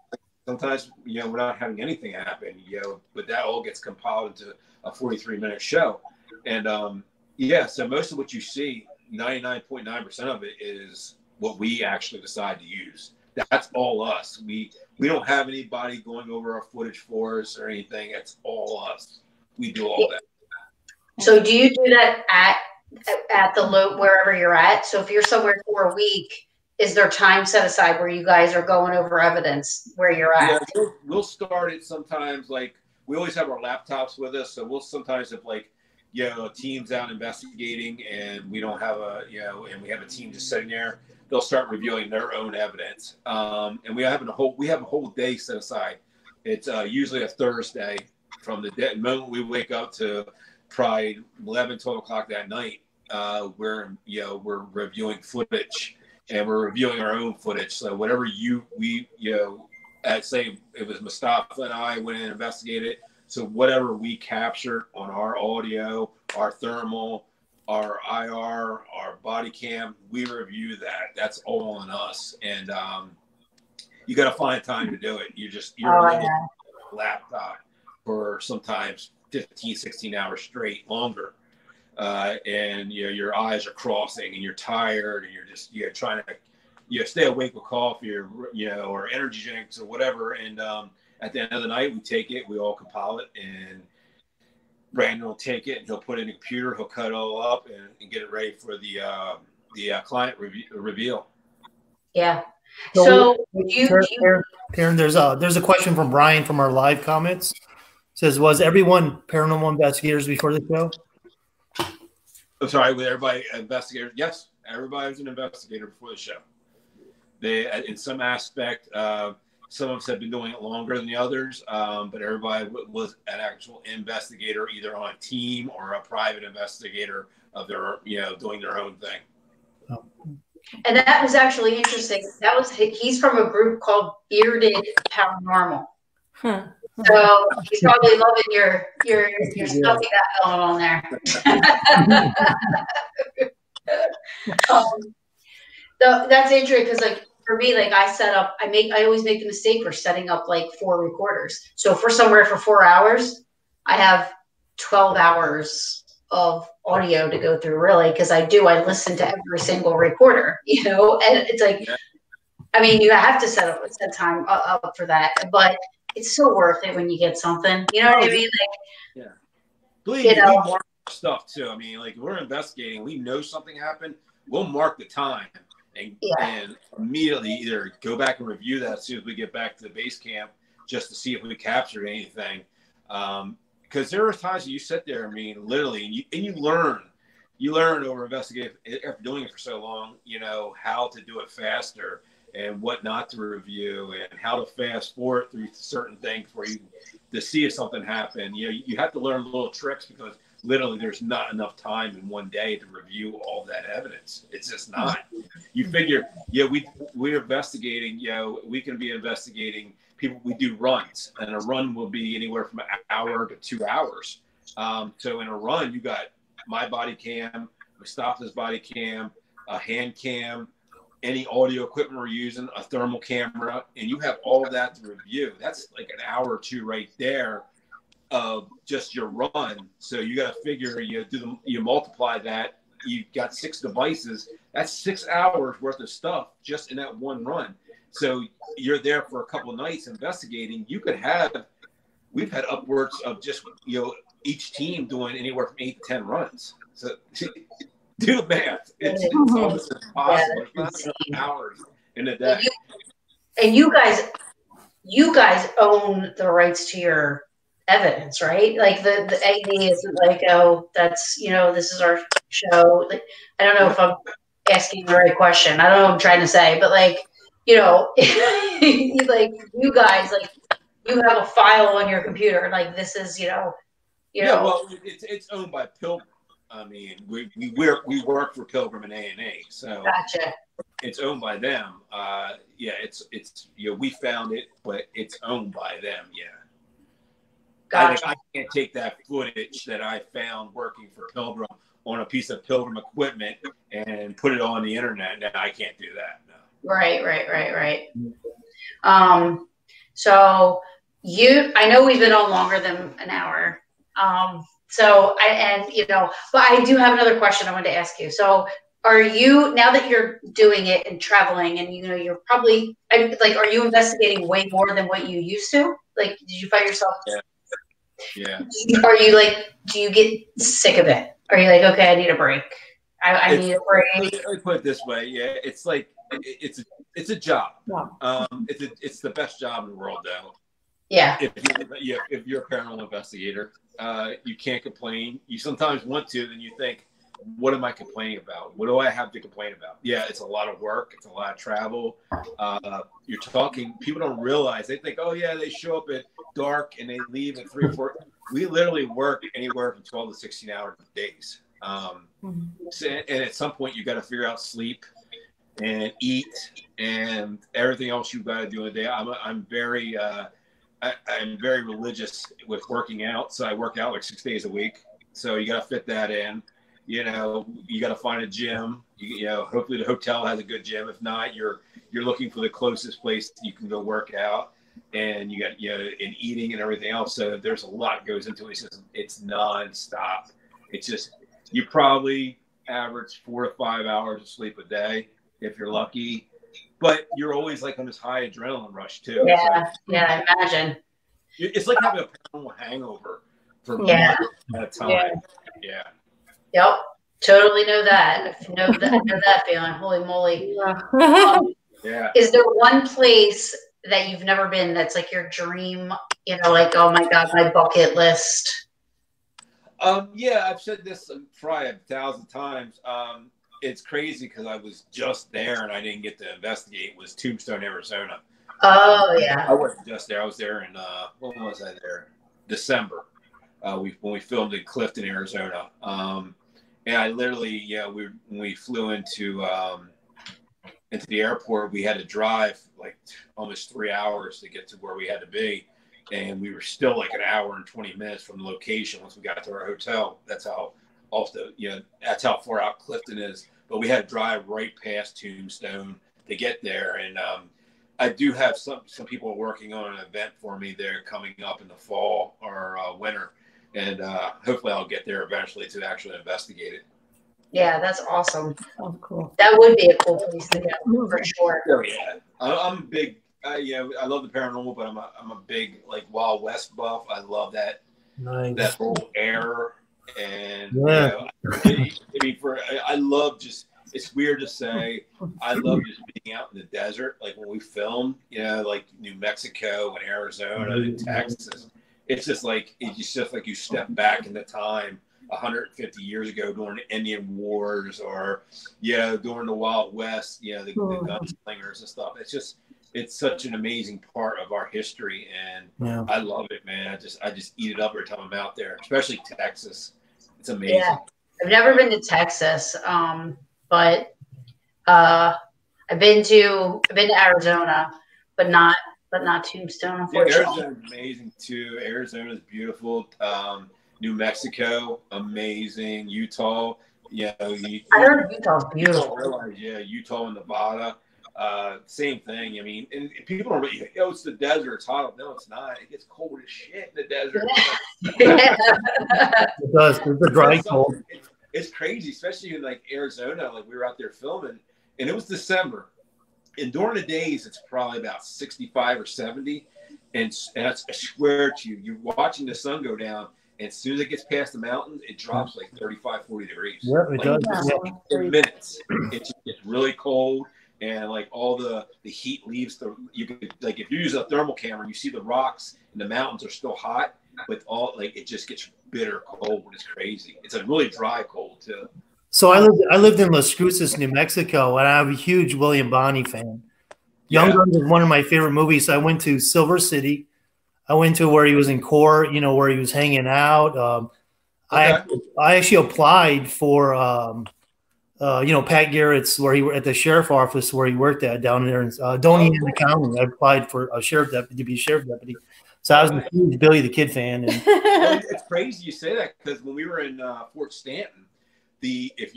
sometimes, you know, we're not having anything happen. You know, but that all gets compiled into a 43-minute show. And yeah, so most of what you see, 99.9% of it is what we actually decide to use. That's all us. We don't have anybody going over our footage for us or anything. It's all us. We do all that. So do you do that at the loop wherever you're at? So if you're somewhere for a week, is there time set aside where you guys are going over evidence where you're at? Yeah, we'll start it sometimes. Like we always have our laptops with us, so we'll sometimes have like, you know, teams out investigating, and we don't have and we have a team just sitting there. they'll start reviewing their own evidence. And we have a whole day set aside. It's usually a Thursday from the moment we wake up to probably 11, 12 o'clock that night. We're reviewing footage, and we're reviewing our own footage. So whatever I'd say it was Mustafa and I went in and investigated. So whatever we captured on our audio, our thermal, our IR, our body cam, we review that. That's all on us. And you got to find time to do it. You're on a laptop for sometimes 15, 16 hours straight, longer. And your eyes are crossing and you're tired and you're trying to stay awake with coffee or energy drinks or whatever. And at the end of the night, we take it, we all compile it, and Brandon will take it and he'll put it in the computer, he'll cut it all up and get it ready for the client reveal. Yeah. So Karen, there's a question from Brian from our live comments. It says, was everyone paranormal investigators before the show? I'm sorry, with everybody investigators? Yes, everybody was an investigator before the show. They, in some aspect, some of us have been doing it longer than the others, but everybody was an actual investigator, either on a team or a private investigator of their, doing their own thing. Oh. And that was actually interesting. He's from a group called Bearded Paranormal. Huh. So he's probably loving your stuff you got going on there. That's interesting because, like, for me, like, I always make the mistake for setting up like 4 recorders. So if we're somewhere for 4 hours, I have 12 hours of audio to go through, really, because I listen to every single recorder, and it's like, I mean, you have to set time up for that, but it's so worth it when you get something, you know what I mean? Like, believe me, we mark stuff too. I mean, like, we're investigating, we know something happened, we'll mark the time and immediately either go back and review that as soon as we get back to the base camp just to see if we captured anything. Because there are times you sit there, I mean, literally, and you learn over investigating, after doing it for so long, how to do it faster and what not to review and how to fast forward through certain things to see if something happened. You have to learn little tricks because literally there's not enough time in one day to review all that evidence. It's just not. You figure, we're investigating, we can be investigating people. We do runs, and a run will be anywhere from an hour to 2 hours. So in a run, you got my body cam, Mustafa's body cam, a hand cam, any audio equipment we're using, a thermal camera, and you have all of that to review. That's like an hour or two right there of just your run. So you got to figure, you multiply that, you got 6 devices, that's 6 hours worth of stuff just in that one run. So you're there for a couple of nights investigating. We've had upwards of just, each team doing anywhere from 8 to 10 runs. So do the math. It's almost impossible. It's not hours in a day. And you guys own the rights to your evidence, right? Like the idea isn't like, oh, that's, this is our show. Like, I don't know if I'm asking the right question. I don't know what I'm trying to say, but like, like you guys, like, you have a file on your computer, like this is, well, it's owned by Pilgrim. I mean, we work for Pilgrim and A&A, so gotcha. It's owned by them. It's we found it, but it's owned by them. Yeah. Gotcha. I can't take that footage that I found working for Pilgrim on a piece of Pilgrim equipment and put it on the internet. No, I can't do that. No. Right. So I know we've been on longer than an hour. But I do have another question I wanted to ask you. So are you, now that you're doing it and traveling and, you're probably, are you investigating way more than what you used to? Like, did you find yourself? Yeah. Are you do you get sick of it? Are you like, okay, I need a break. I need a break. Let me put it this way. Yeah. It's like, it's a job. Yeah. It's the best job in the world, though. Yeah. If you're a paranormal investigator, you can't complain. You sometimes want to, then you think, what am I complaining about? What do I have to complain about? Yeah, it's a lot of work. It's a lot of travel. You're talking, people don't realize. They think, oh, yeah, they show up at dark and they leave at 3 or 4. We literally work anywhere from 12 to 16 hours days. So, and at some point, you got to figure out sleep and eat and everything else you've got to do in a day. I'm very religious with working out. So I work out like 6 days a week. So you got to fit that in. You know, you got to find a gym. You know, hopefully the hotel has a good gym. If not, you're looking for the closest place you can go work out. And you got, and eating and everything else. So there's a lot goes into it. It's nonstop. It's just, you probably average 4 to 5 hours of sleep a day if you're lucky. But you're always like on this high adrenaline rush too. Yeah, I imagine. It's like having a paranormal hangover for months at a time. Yeah. Yep. Totally know that. Know that feeling. Holy moly. Yeah. Is there one place that you've never been that's like your dream, like, oh my God, my bucket list? Yeah, I've said this probably 1,000 times. It's crazy because I was just there and I didn't get to investigate. It was Tombstone, Arizona. Oh, yeah. I wasn't just there. I was there in, when was I there? December. When we filmed in Clifton, Arizona. And I literally, when we flew into the airport, we had to drive like almost 3 hours to get to where we had to be. And we were still like an hour and 20 minutes from the location once we got to our hotel. That's how that's how far out Clifton is. But we had to drive right past Tombstone to get there. And I do have some people working on an event for me there coming up in the fall or winter. And hopefully I'll get there eventually to actually investigate it. Yeah, that's awesome. Oh, cool. That would be a cool place to go for sure. Oh, yeah. I'm big. I love the paranormal, but I'm a big like Wild West buff. I love that whole air, and I love just. It's weird to say. I love just being out in the desert, like when we film. Like New Mexico and Arizona and Texas. It's just like you step back in the time 150 years ago during the Indian Wars or during the Wild West. The gunslingers and stuff. It's such an amazing part of our history, and I love it, man. I just eat it up every time I'm out there, especially Texas. It's amazing. Yeah. I've never been to Texas, but I've been to Arizona, but not Tombstone, unfortunately. Arizona's amazing too. Arizona's beautiful. New Mexico, amazing. Utah, I heard Utah's beautiful. Utah and Nevada. Same thing. I mean, and people don't really, it's the desert, it's hot. No, it's not. It gets cold as shit in the desert. It does. It's a dry cold. It's crazy, especially in like Arizona. Like we were out there filming, and it was December. And during the days, it's probably about 65 or 70. And I swear to you, you're watching the sun go down. And as soon as it gets past the mountains, it drops like 35, 40 degrees. Yeah, it does. In minutes. It just gets really cold. And like all the heat leaves you could, like if you use a thermal camera, you see the rocks and the mountains are still hot, but it just gets bitter cold. It's crazy. It's a really dry cold too. So I lived in Las Cruces, New Mexico, and I'm a huge William Bonney fan. Young Guns is one of my favorite movies. I went to Silver City. I went to where he was in court, where he was hanging out. I actually applied for Pat Garrett's at the sheriff office where he worked at down there in Doña County. I applied for a sheriff deputy to be a sheriff deputy. So I was a huge Billy the Kid fan. And it's crazy you say that because when we were in Fort Stanton, if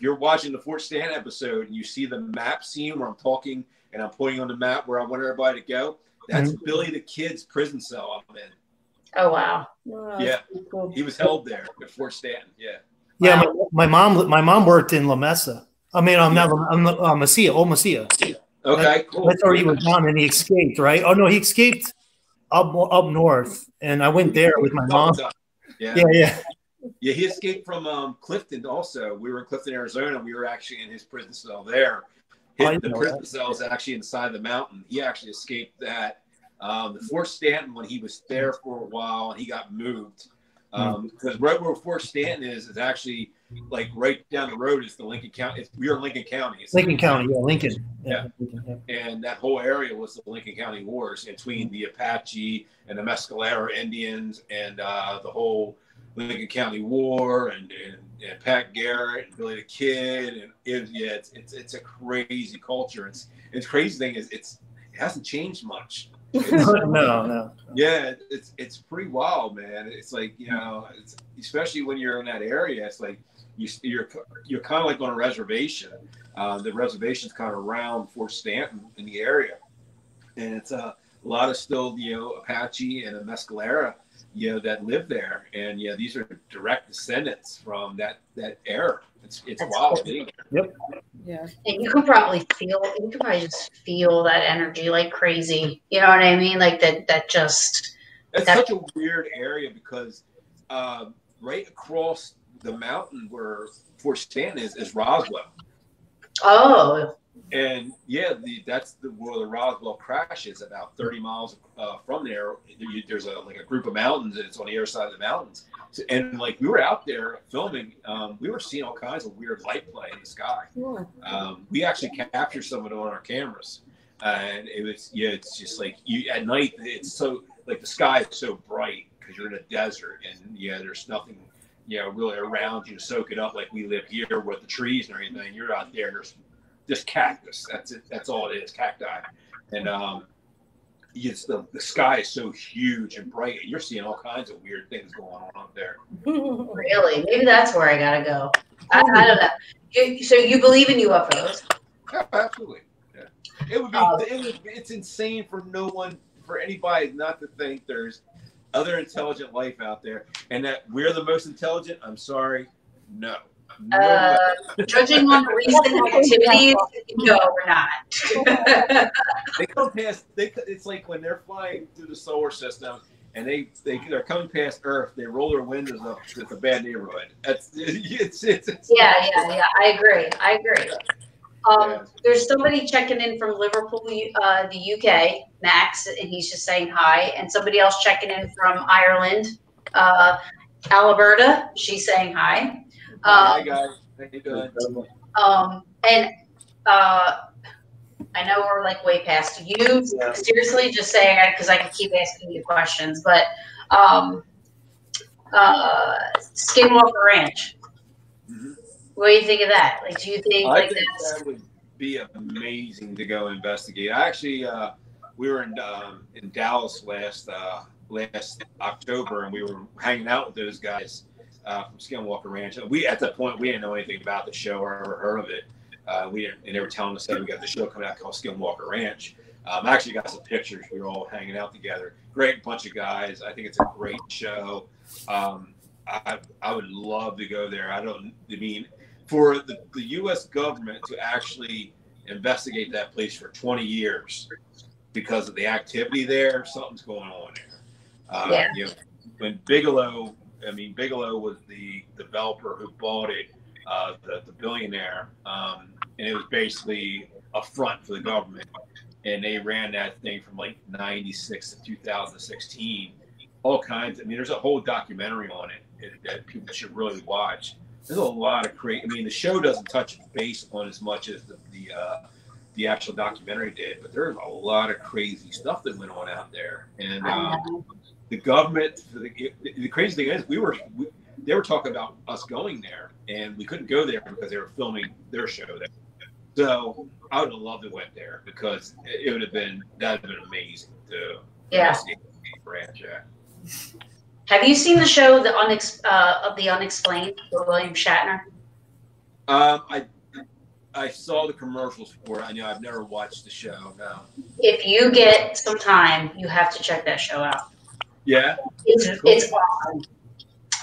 you're watching the Fort Stanton episode and you see the map scene where I'm talking and I'm pointing on the map where I want everybody to go, that's Billy the Kid's prison cell I'm in. Oh wow! Yeah, he was held there at Fort Stanton. Yeah. Yeah, my mom worked in La Mesa. I mean, I'm Mesilla, Old Mesilla. Okay, cool. That's where he was on, and he escaped, right? Oh no, he escaped up north, and I went there with my mom. Yeah. He escaped from Clifton. Also, we were in Clifton, Arizona. We were actually in his prison cell there. The prison cell is actually inside the mountain. He actually escaped that. The Fort Stanton, when he was there for a while, he got moved. Because right where Fort Stanton is actually like right down the road is the Lincoln County. We are in Lincoln County. It's Lincoln County, yeah, Lincoln. Yeah. Lincoln, yeah. And that whole area was the Lincoln County Wars between the Apache and the Mescalero Indians and the whole Lincoln County War and Pat Garrett and Billy the Kid. And it's a crazy culture. It's crazy thing is it hasn't changed much. No. Yeah, it's pretty wild, man. It's like, you know, especially when you're in that area, it's like you're kind of like on a reservation. The reservation's kind of around Fort Stanton in the area, and it's a lot of still, you know, Apache and a Mescalero, you know, that live there, and yeah, these are direct descendants from that era. It's wild. Yep. Yeah. And you can probably just feel that energy like crazy. You know what I mean? Like that's such a weird area because right across the mountain where Fort Stanton is Roswell. Oh. And yeah, that's where the Roswell crash is, about 30 miles from there. There's a group of mountains, and it's on the other side of the mountains. So, and like we were out there filming, we were seeing all kinds of weird light play in the sky. We actually captured some of it on our cameras, and it was it's just like at night. It's so like the sky is so bright because you're in a desert, and there's nothing really around you to soak it up like we live here with the trees and everything. You're out there, there's just cactus. That's it. That's all it is, cacti. And the sky is so huge and bright. You're seeing all kinds of weird things going on up there. Really? Maybe that's where I gotta go. I don't know. So you believe in UFOs? Yeah, absolutely. Yeah. It would be. It's insane for anybody not to think there's other intelligent life out there, and that we're the most intelligent. I'm sorry, no. Judging on the recent activities, no, we're not. They come past. It's like when they're flying through the solar system and they're coming past Earth. They roll their windows up. It's a bad neighborhood. Yeah. I agree. There's somebody checking in from Liverpool, the UK, Max, and he's just saying hi. And somebody else checking in from Ireland, Alberta. She's saying hi. Hi guys, how you doing? And I know we're like way past you. Yeah. Seriously, just saying because I can keep asking you questions, but Skinwalker Ranch. Mm-hmm. What do you think of that? Like, do you think I think that would be amazing to go investigate? I actually we were in Dallas last October, and we were hanging out with those guys from Skinwalker Ranch. At that point we didn't know anything about the show or ever heard of it. And they were telling us that we got the show coming out called Skinwalker Ranch. I actually got some pictures. We were all hanging out together. Great bunch of guys. I think it's a great show. I would love to go there. For the U.S. government to actually investigate that place for 20 years because of the activity there, something's going on there. When Bigelow was the developer who bought it, the billionaire, and it was basically a front for the government. And they ran that thing from like 96 to 2016. All kinds. There's a whole documentary on it that people should really watch. There's a lot of crazy. The show doesn't touch base on as much as the actual documentary did, but there's a lot of crazy stuff that went on out there. And the government, the crazy thing is, they were talking about us going there, and we couldn't go there because they were filming their show there. So I would have loved to went there because that would have been amazing to investigate the branch. Yeah. Have you seen the show of the Unexplained with William Shatner? I saw the commercials for it. I know I've never watched the show. No. If you get some time, you have to check that show out. Yeah. It's awesome.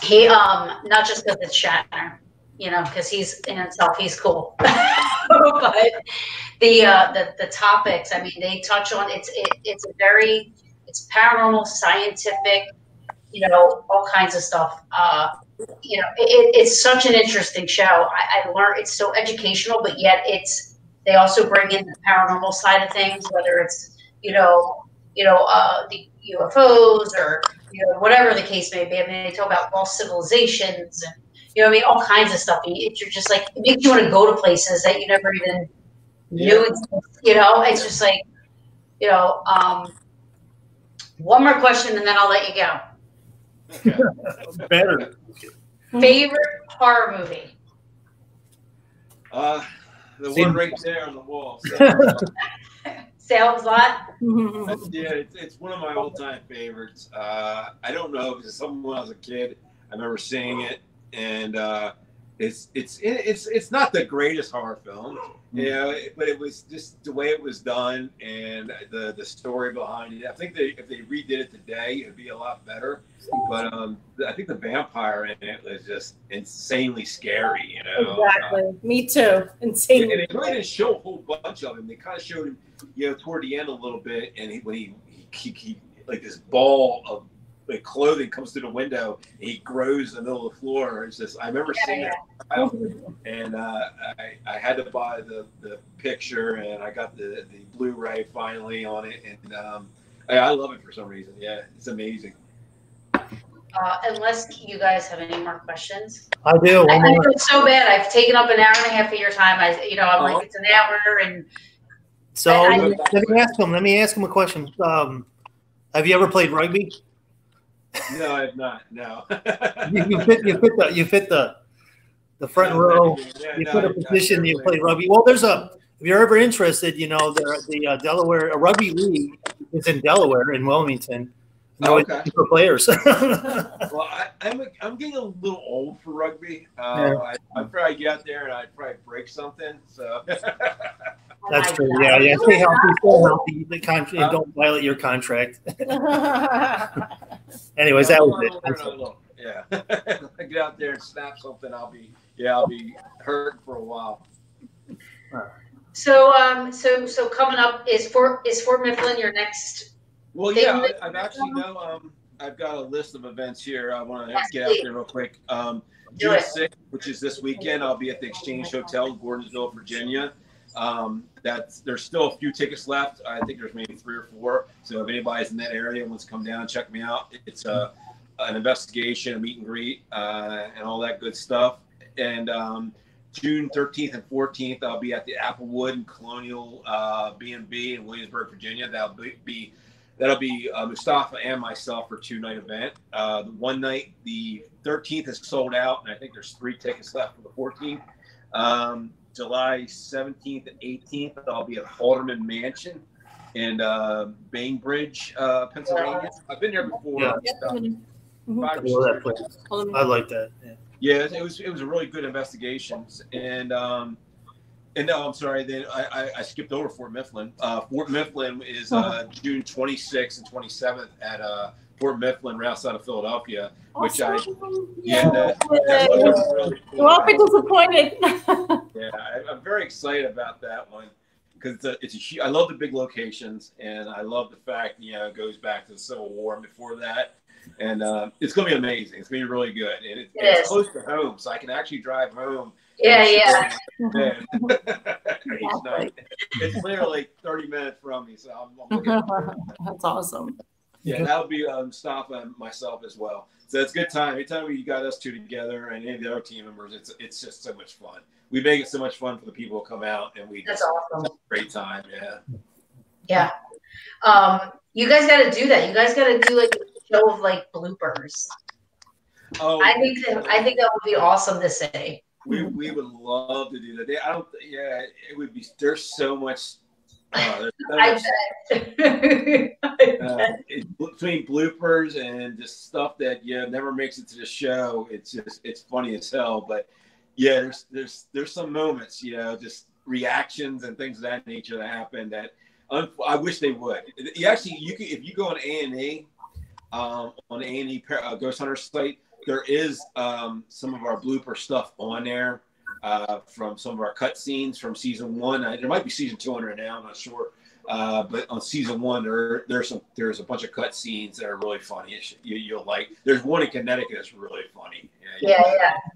He not just because it's Shatner, because he's in himself he's cool, but the topics. They touch on it's paranormal, scientific, all kinds of stuff. It's such an interesting show. I learned it's so educational, but yet they also bring in the paranormal side of things, whether it's the UFOs or whatever the case may be. They talk about lost civilizations and you know what I mean, all kinds of stuff. You're just like, it makes you want to go to places that you never even knew existed, you know. It's just like, you know, one more question and then I'll let you go. Okay. Better. Favorite horror movie? The one right there on the wall. Salem's Lot? Yeah, it's one of my all-time favorites. I don't know if it's someone when I was a kid. I remember seeing it, and it's not the greatest horror film, you know, but it was just the way it was done and the story behind it. I think if they redid it today, it'd be a lot better. But I think the vampire in it was just insanely scary, you know. Exactly. Me too. Insane. And they really didn't show a whole bunch of him. They kind of showed him, you know, toward the end a little bit, and when he like this ball of like clothing comes through the window, and he grows in the middle of the floor. It's just, I remember seeing it, and I had to buy the picture, and I got the Blu-ray finally on it, and I love it for some reason. Yeah, it's amazing. Unless you guys have any more questions. I do. I feel so bad. I've taken up an hour and a half of your time. I'm like, it's an hour, and so let me ask him a question. Have you ever played rugby? No, I have not. No. you fit the front row. You fit a position. You play rugby. Well, if you're ever interested, you know, the Delaware Rugby League is in Delaware in Wilmington. No, for players. Well, I'm getting a little old for rugby. I'd probably get out there and I'd probably break something. So that's true. Yeah. Stay healthy. The contract. Don't violate your contract. Anyways, that was it. Yeah. If I get out there and snap something, I'll be hurting for a while. So coming up is Fort Mifflin your next? Well, yeah, I've actually I've got a list of events here. I want to get out there real quick. June 6th, which is this weekend, I'll be at the Exchange Hotel in Gordonsville, Virginia. There's still a few tickets left. I think there's maybe 3 or 4. So if anybody's in that area and wants to come down and check me out, it's an investigation, a meet and greet, and all that good stuff. And June 13th and 14th, I'll be at the Applewood and Colonial B&B in Williamsburg, Virginia. That'll be Mustafa and myself for a 2-night event. The one night, the 13th is sold out, and I think there's 3 tickets left for the 14th. July 17th and 18th, I'll be at Halderman Mansion in Bainbridge, Pennsylvania. I've been there before. I like that. Yeah, it was a really good investigation. And no, I'm sorry. Then I skipped over Fort Mifflin. Fort Mifflin is June 26th and 27th at Fort Mifflin, right outside of Philadelphia. Which that's really cool. You won't be disappointed. Yeah, I'm very excited about that one because I love the big locations, and I love the fact it goes back to the Civil War and before that. And it's going to be amazing. It's going to be really good. And it's close to home, so I can actually drive home. Yeah. Each night. It's literally 30 minutes from me, so I'm looking forward to that. That's awesome. Yeah, that'll be Mustafa and myself as well. So it's a good time. Anytime we got us two together and any of the other team members, it's just so much fun. We make it so much fun for the people who come out, and that's awesome. It's a great time. Yeah. You guys got to do that. You guys got to do like a show of like bloopers. Oh, I think that would be awesome to say. We would love to do that. It would be. There's so much. Between bloopers and just stuff that never makes it to the show, it's funny as hell. But yeah, there's some moments, just reactions and things of that nature that happen that I wish they would. You could, if you go on A&E, on A&E Ghost Hunter site, there is some of our blooper stuff on there from some of our cut scenes from season 1. There might be season 200 now, I'm not sure. But on season 1, there's a bunch of cut scenes that are really funny. You'll like. There's one in Connecticut that's really funny. Yeah.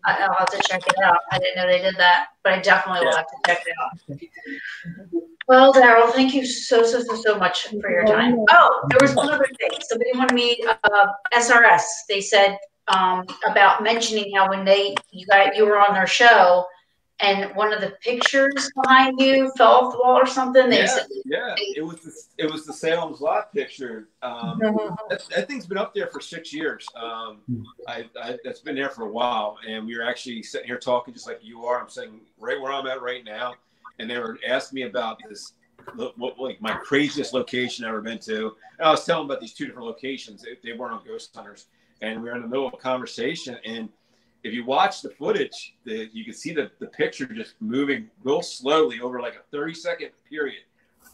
I'll have to check it out. I didn't know they did that, but I definitely will have to check it out. Well, Daryl, thank you so much for your time. Oh, there was one other thing. Somebody wanted me SRS. They said about mentioning how when you were on their show, and one of the pictures behind you fell off the wall or something. It was the Salem's Lot picture. That thing's been up there for 6 years. That's been there for a while, and we were actually sitting here talking just like you are. I'm sitting right where I'm at right now, and they were asking me about this, like my craziest location I've ever been to. And I was telling them about these 2 different locations. They weren't on Ghost Hunters, and we were in the middle of a conversation, and if you watch the footage, you can see the picture just moving real slowly over like a 30-second period.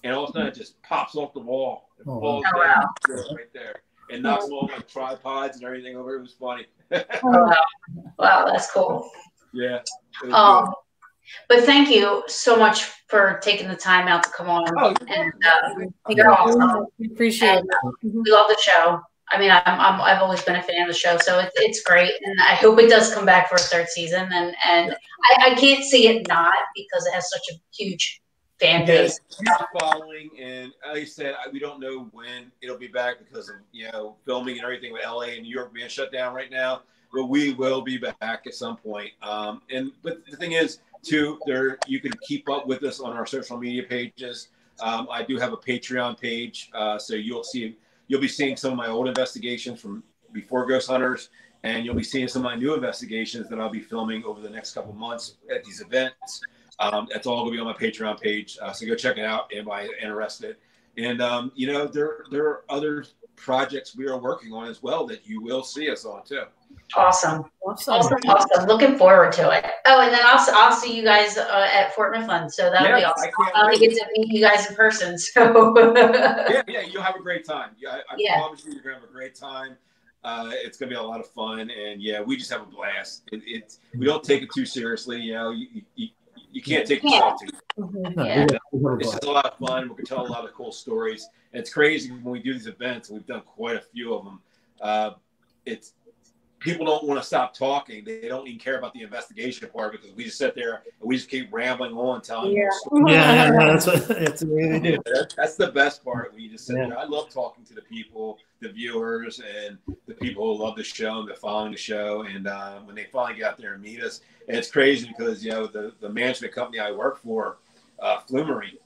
And all of a sudden it just pops off the wall and falls down right there. And knocks all my tripods and everything over. It was funny. Wow, that's cool. Yeah. But thank you so much for taking the time out to come on. You're awesome. We appreciate it. We love the show. I mean, I've always been a fan of the show, so it's great, and I hope it does come back for a 3rd season. And I can't see it not, because it has such a huge fan base. Huge following, and like I said, we don't know when it'll be back because of filming and everything with LA and New York being shut down right now. But we will be back at some point. But the thing is, too, you can keep up with us on our social media pages. I do have a Patreon page, so you'll be seeing some of my old investigations from before Ghost Hunters, and you'll be seeing some of my new investigations that I'll be filming over the next couple months at these events. That's all going to be on my Patreon page, so go check it out if you're interested. And, there are other projects we are working on as well that you will see us on, too. Awesome. Looking forward to it. Oh, and then I'll see you guys at Fort Mifflin, so that'll be awesome. I'll get to meet you guys in person. So yeah, you'll have a great time. I promise you, you're gonna have a great time. It's gonna be a lot of fun, and we just have a blast. We don't take it too seriously. You can't take yourself too. It's just a lot of fun. We can tell a lot of cool stories. And it's crazy when we do these events, and we've done quite a few of them. People don't want to stop talking. They don't even care about the investigation part, because we just sit there and we just keep rambling on, telling you stories. That's the way they do. That's the best part. We just sit there. I love talking to the people, the viewers, and the people who love the show and they're following the show. And when they finally get out there and meet us, and it's crazy because the management company I work for, Flumery,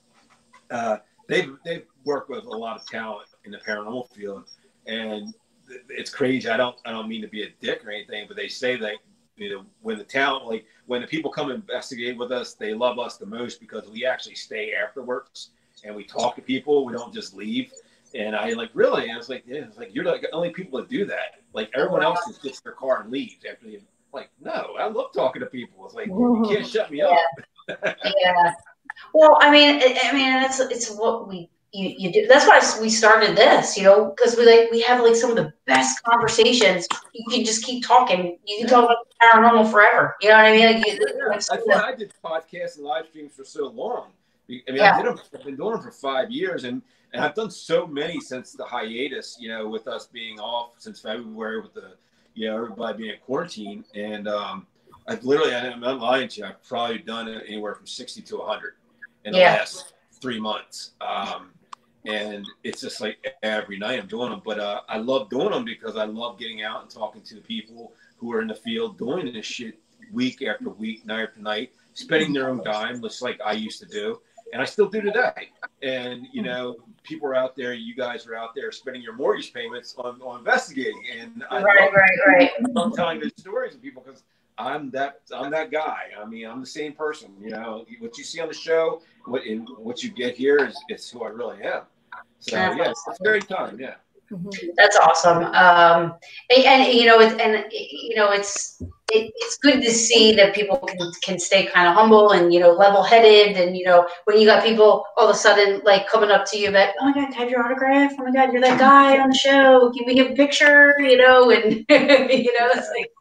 they've worked with a lot of talent in the paranormal field, and it's crazy. I don't mean to be a dick or anything, but they say that when the talent, when the people come investigate with us, they love us the most because we actually stay afterwards and we talk to people. We don't just leave. And I really, and it's like, you're the only people that do that. Like, everyone else just gets their car and leaves after you. No, I love talking to people. It's like, you can't shut me up. Yeah. Well, I mean, it's what you do. That's why we started this, because we have some of the best conversations. You can just keep talking. You can talk about paranormal forever. You know what I mean? That's why I did podcasts and live streams for so long. I've been doing them for 5 years, and I've done so many since the hiatus. With us being off since February, with the everybody being in quarantine, and I've literally, I'm not lying to you, I've probably done it anywhere from 60 to 100 in the last 3 months. And it's just like every night I'm doing them. But I love doing them because I love getting out and talking to the people who are in the field doing this shit week after week, night after night, spending their own dime, just like I used to do. And I still do today. And, people are out there, you guys are out there spending your mortgage payments on investigating. And I love telling those stories to people because I'm that guy. I mean, I'm the same person. What you see on the show, what you get here is who I really am. So it's a great time. Yeah. That's awesome. It's good to see that people can stay kind of humble and level-headed, and when you got people all of a sudden coming up to you that, oh my God, can I have your autograph? Oh my God, you're that guy on the show. Can we have a picture? And it's like.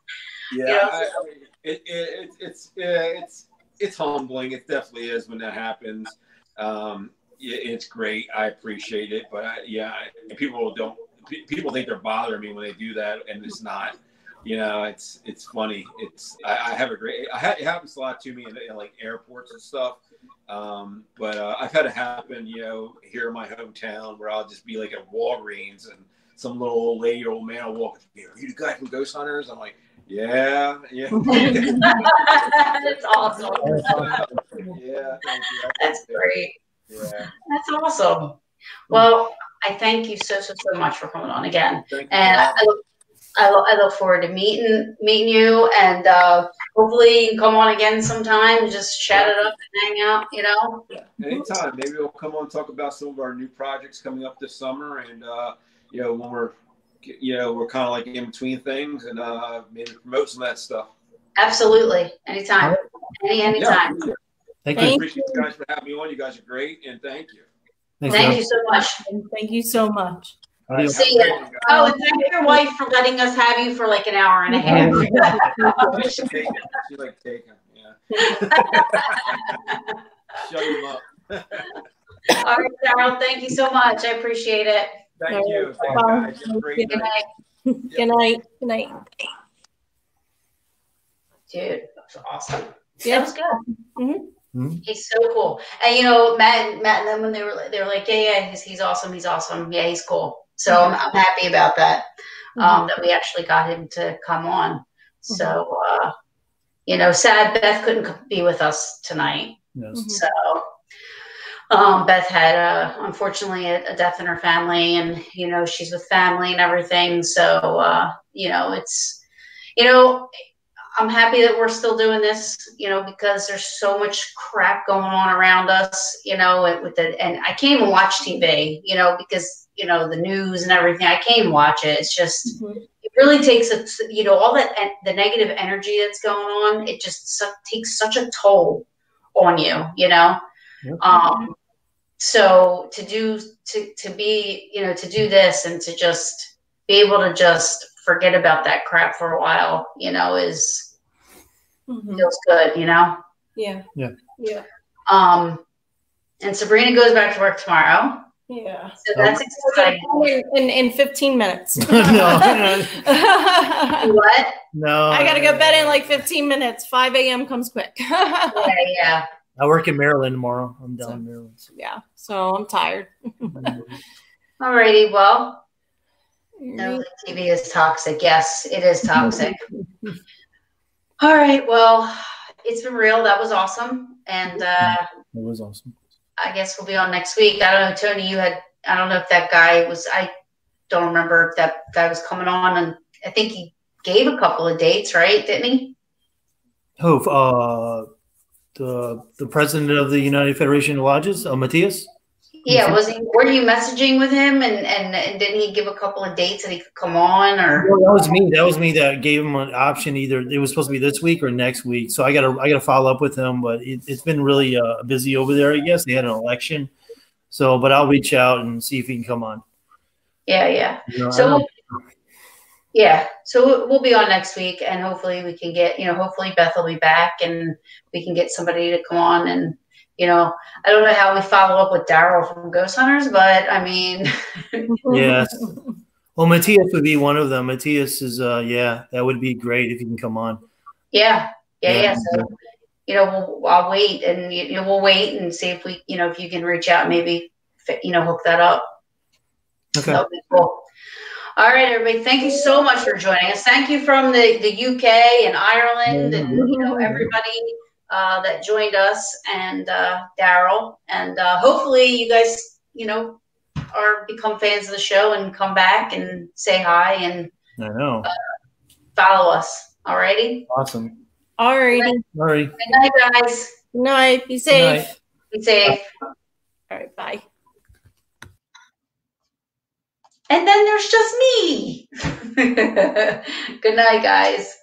It's humbling. It definitely is when that happens. It's great. I appreciate it, but people think they're bothering me when they do that, and it's not. It's funny. I have it happens a lot to me in airports and stuff. But I've had it happen, here in my hometown, where I'll just be at Walgreens and some little old lady or old man will walk up to me, "Are you the guy from Ghost Hunters?" I'm like, yeah. That's awesome. Yeah, thank you. That's great. Yeah. That's awesome. Well, I thank you so much for coming on again. And I look forward to meeting you, and hopefully you can come on again sometime and just chat it up and hang out, you know? Yeah, anytime. Maybe we'll come on and talk about some of our new projects coming up this summer, and you know, when we're kind of like in between things, and maybe promote some of that stuff. Absolutely. Anytime. Anytime. Yeah. Thank I you. appreciate you guys for having me on. You guys are great, and thank you. Thank you so much. Thank you so much. See you. Oh, and thank your wife for letting us have you for like an hour and a half. She like taking, yeah. Shut him up. All right, Daryl, thank you so much. I appreciate it. Thank you. Thank you guys. Have a great night. Good night. Good night. Dude, that was awesome. Yeah. That was good. Mm-hmm. He's so cool. And you know, Matt and them, when they were like, yeah, he's awesome. He's awesome. Yeah, he's cool. So I'm happy about that. That we actually got him to come on. So you know, sad Beth couldn't be with us tonight. Yes. So Beth had unfortunately a death in her family, and you know, she's with family and everything. So you know, it's, you know, I'm happy that we're still doing this, you know, because there's so much crap going on around us, you know, and I can't even watch TV, you know, because, you know, the news and everything, I can't even watch it. It's just, it really takes, you know, all that, the negative energy that's going on, it just takes such a toll on you, you know? So to be, you know, to do this and to just be able to just forget about that crap for a while, you know, feels good, you know? Yeah. Yeah. Yeah. And Sabrina goes back to work tomorrow. Yeah. So that's exciting. In 15 minutes. No. What? No. I got to go bed in like 15 minutes. 5 a.m. comes quick. Yeah. I work in Maryland tomorrow. I'm down in Maryland. Yeah. So I'm tired. Alrighty. Well, no, the TV is toxic. Yes, it is toxic. All right. Well, it's been real. That was awesome. And It was awesome. I guess we'll be on next week. I don't know, Tony, I don't know if that guy was, I don't remember if that guy was coming on. And I think he gave a couple of dates, right? Didn't he? Who? The president of the United Federation of Lodges, Matthias? Yeah, were you messaging with him, and didn't he give a couple of dates that he could come on? Or well, that was me. That was me that gave him an option. Either it was supposed to be this week or next week. So I gotta follow up with him. But it's been really busy over there. I guess they had an election. So, but I'll reach out and see if he can come on. Yeah. You know, So we'll be on next week, and hopefully we can get, you know, hopefully Beth will be back, and we can get somebody to come on. And you know, I don't know how we follow up with Daryl from Ghost Hunters, but I mean, yes. Well, Matthias would be one of them. Matthias is, that would be great if he can come on. Yeah. So, you know, I'll wait, and you know, we'll wait and see if we, you know, if you can reach out, and maybe, you know, hook that up. Okay. That'll be cool. All right, everybody. Thank you so much for joining us. Thank you from the UK and Ireland, and you know, everybody that joined us, and Daryl, and hopefully you guys, you know, become fans of the show and come back and say hi and I know. Follow us. All righty. Awesome. All righty. All right. Good night, guys. Good night. Be safe. Night. Be safe. All right. Bye. And then there's just me. Good night, guys.